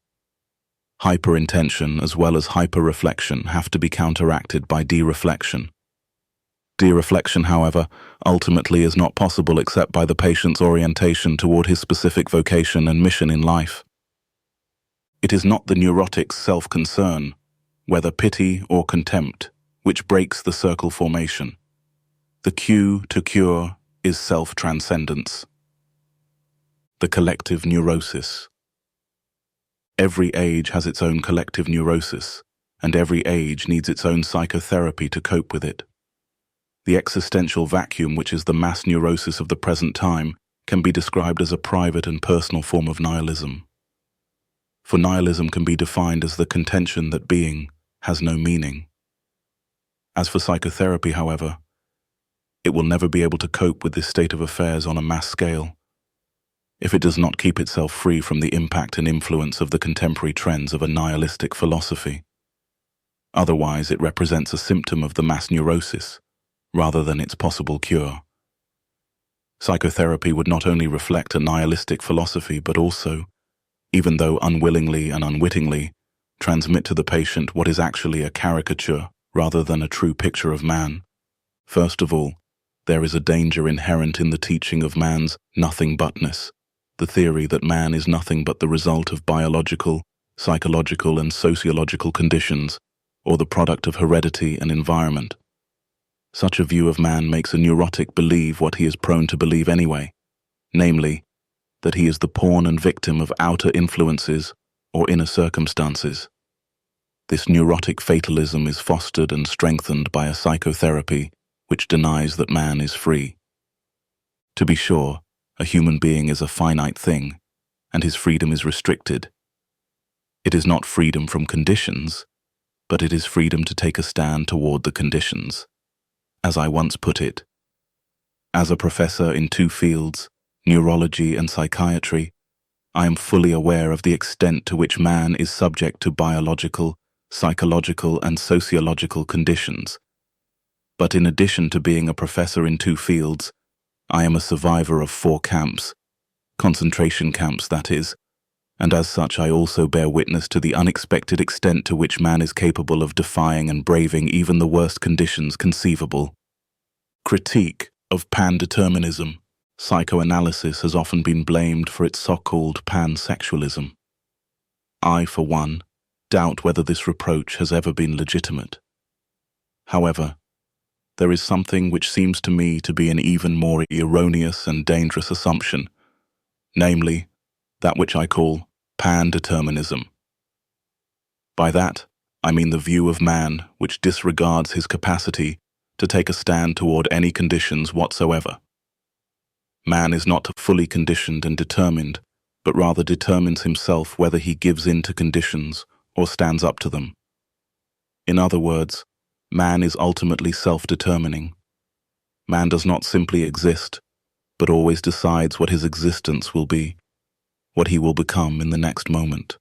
Hyperintention as well as hyperreflection have to be counteracted by dereflection. Dereflection, however, ultimately is not possible except by the patient's orientation toward his specific vocation and mission in life. It is not the neurotic's self-concern, whether pity or contempt, which breaks the circle formation. The cue to cure is self-transcendence. The collective neurosis. Every age has its own collective neurosis, and every age needs its own psychotherapy to cope with it. The existential vacuum, which is the mass neurosis of the present time, can be described as a private and personal form of nihilism. For nihilism can be defined as the contention that being has no meaning. As for psychotherapy, however, it will never be able to cope with this state of affairs on a mass scale if it does not keep itself free from the impact and influence of the contemporary trends of a nihilistic philosophy. Otherwise, it represents a symptom of the mass neurosis, rather than its possible cure. Psychotherapy would not only reflect a nihilistic philosophy, but also, even though unwillingly and unwittingly, transmit to the patient what is actually a caricature rather than a true picture of man. First of all, there is a danger inherent in the teaching of man's nothing-butness, the theory that man is nothing but the result of biological, psychological, and sociological conditions, or the product of heredity and environment. Such a view of man makes a neurotic believe what he is prone to believe anyway, namely, that he is the pawn and victim of outer influences or inner circumstances. This neurotic fatalism is fostered and strengthened by a psychotherapy which denies that man is free. To be sure, a human being is a finite thing, and his freedom is restricted. It is not freedom from conditions, but it is freedom to take a stand toward the conditions. As I once put it, as a professor in two fields, neurology and psychiatry, I am fully aware of the extent to which man is subject to biological, psychological, and sociological conditions. But in addition to being a professor in two fields, I am a survivor of 4 camps, concentration camps that is, and as such I also bear witness to the unexpected extent to which man is capable of defying and braving even the worst conditions conceivable. Critique of pandeterminism. Psychoanalysis has often been blamed for its so-called pansexualism. I, for one, doubt whether this reproach has ever been legitimate. However, there is something which seems to me to be an even more erroneous and dangerous assumption, namely, that which I call pandeterminism. By that, I mean the view of man which disregards his capacity to take a stand toward any conditions whatsoever. Man is not fully conditioned and determined, but rather determines himself whether he gives in to conditions or stands up to them. In other words, man is ultimately self-determining. Man does not simply exist, but always decides what his existence will be, what he will become in the next moment.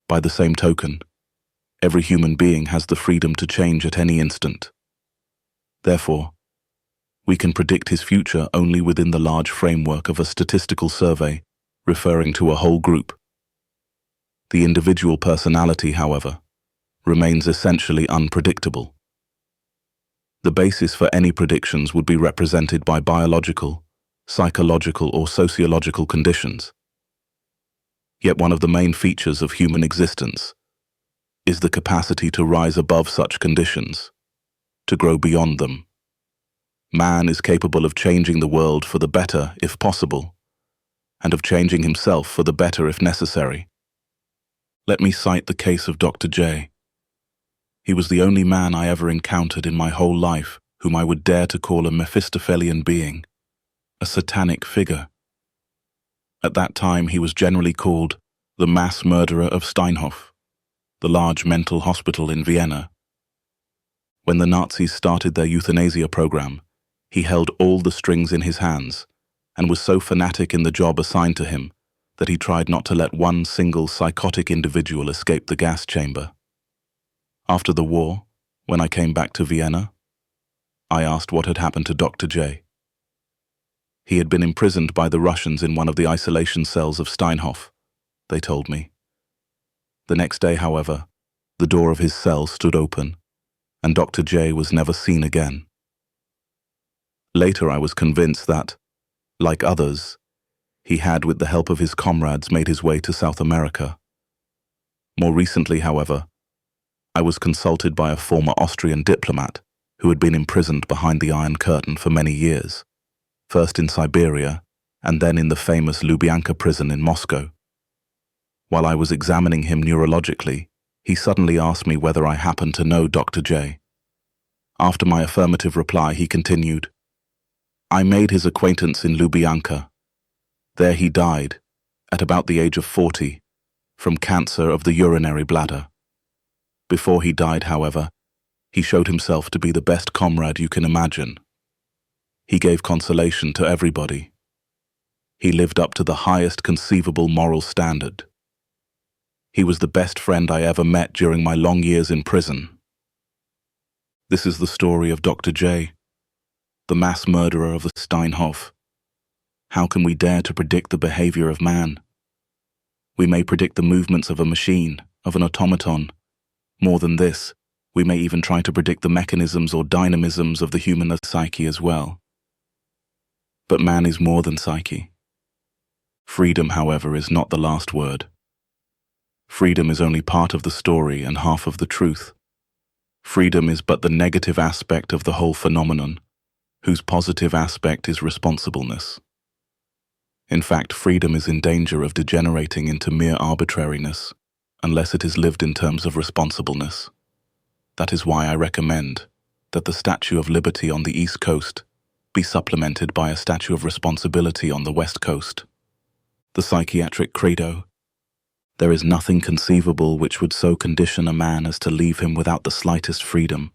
By the same token, every human being has the freedom to change at any instant. Therefore, we can predict his future only within the large framework of a statistical survey referring to a whole group. The individual personality, however, remains essentially unpredictable. The basis for any predictions would be represented by biological, psychological, or sociological conditions. Yet one of the main features of human existence is the capacity to rise above such conditions, to grow beyond them. Man is capable of changing the world for the better if possible, and of changing himself for the better if necessary. Let me cite the case of Dr. J. He was the only man I ever encountered in my whole life whom I would dare to call a Mephistophelian being, a satanic figure. At that time he was generally called the mass murderer of Steinhof, the large mental hospital in Vienna. When the Nazis started their euthanasia program, he held all the strings in his hands and was so fanatic in the job assigned to him that he tried not to let one single psychotic individual escape the gas chamber. After the war, when I came back to Vienna, I asked what had happened to Dr. J. He had been imprisoned by the Russians in one of the isolation cells of Steinhof, they told me. The next day, however, the door of his cell stood open, and Dr. J was never seen again. Later I was convinced that, like others, he had, with the help of his comrades, made his way to South America. More recently, however, I was consulted by a former Austrian diplomat who had been imprisoned behind the Iron Curtain for many years, first in Siberia and then in the famous Lubyanka prison in Moscow. While I was examining him neurologically, he suddenly asked me whether I happened to know Dr. J. After my affirmative reply, he continued, I made his acquaintance in Lubyanka. There he died, at about the age of 40, from cancer of the urinary bladder. Before he died, however, he showed himself to be the best comrade you can imagine. He gave consolation to everybody. He lived up to the highest conceivable moral standard. He was the best friend I ever met during my long years in prison. This is the story of Dr. J, the mass murderer of the Steinhof. How can we dare to predict the behavior of man? We may predict the movements of a machine, of an automaton. More than this, we may even try to predict the mechanisms or dynamisms of the human psyche as well. But man is more than psyche. Freedom, however, is not the last word. Freedom is only part of the story and half of the truth. Freedom is but the negative aspect of the whole phenomenon, whose positive aspect is responsibleness. In fact, freedom is in danger of degenerating into mere arbitrariness, unless it is lived in terms of responsibleness. That is why I recommend that the Statue of Liberty on the East Coast be supplemented by a Statue of Responsibility on the West Coast. The psychiatric credo: there is nothing conceivable which would so condition a man as to leave him without the slightest freedom.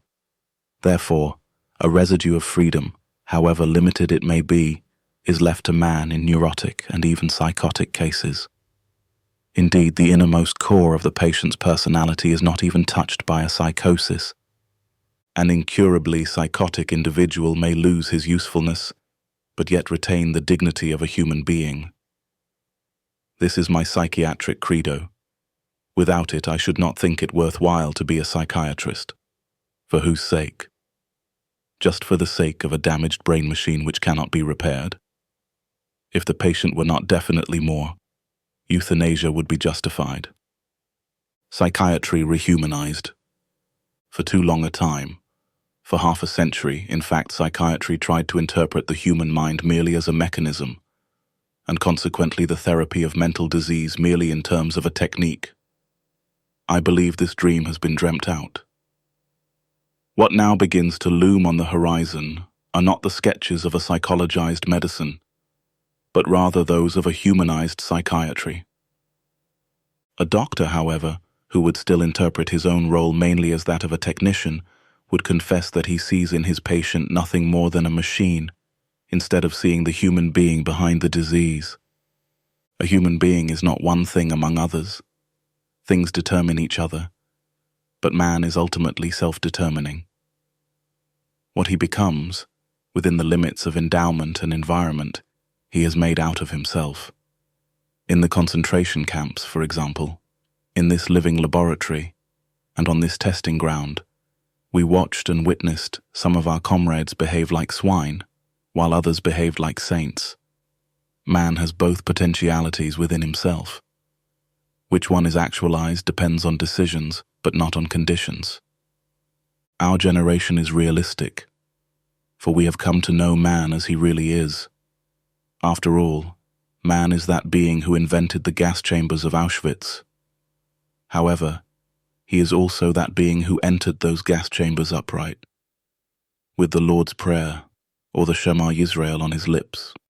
Therefore, a residue of freedom, however limited it may be, is left to man in neurotic and even psychotic cases. Indeed, the innermost core of the patient's personality is not even touched by a psychosis. An incurably psychotic individual may lose his usefulness, but yet retain the dignity of a human being. This is my psychiatric credo. Without it, I should not think it worthwhile to be a psychiatrist. For whose sake? Just for the sake of a damaged brain machine which cannot be repaired? If the patient were not definitely more, euthanasia would be justified. Psychiatry rehumanized. For too long a time, for half a century, in fact, psychiatry tried to interpret the human mind merely as a mechanism, and consequently the therapy of mental disease merely in terms of a technique. I believe this dream has been dreamt out. What now begins to loom on the horizon are not the sketches of a psychologized medicine, but rather those of a humanized psychiatry. A doctor, however, who would still interpret his own role mainly as that of a technician, would confess that he sees in his patient nothing more than a machine, instead of seeing the human being behind the disease. A human being is not one thing among others. Things determine each other, but man is ultimately self-determining. What he becomes, within the limits of endowment and environment, he has made out of himself. In the concentration camps, for example, in this living laboratory, and on this testing ground, we watched and witnessed some of our comrades behave like swine, while others behaved like saints. Man has both potentialities within himself. Which one is actualized depends on decisions, but not on conditions. Our generation is realistic, for we have come to know man as he really is. After all, man is that being who invented the gas chambers of Auschwitz. However, he is also that being who entered those gas chambers upright, with the Lord's Prayer or the Shema Yisrael on his lips.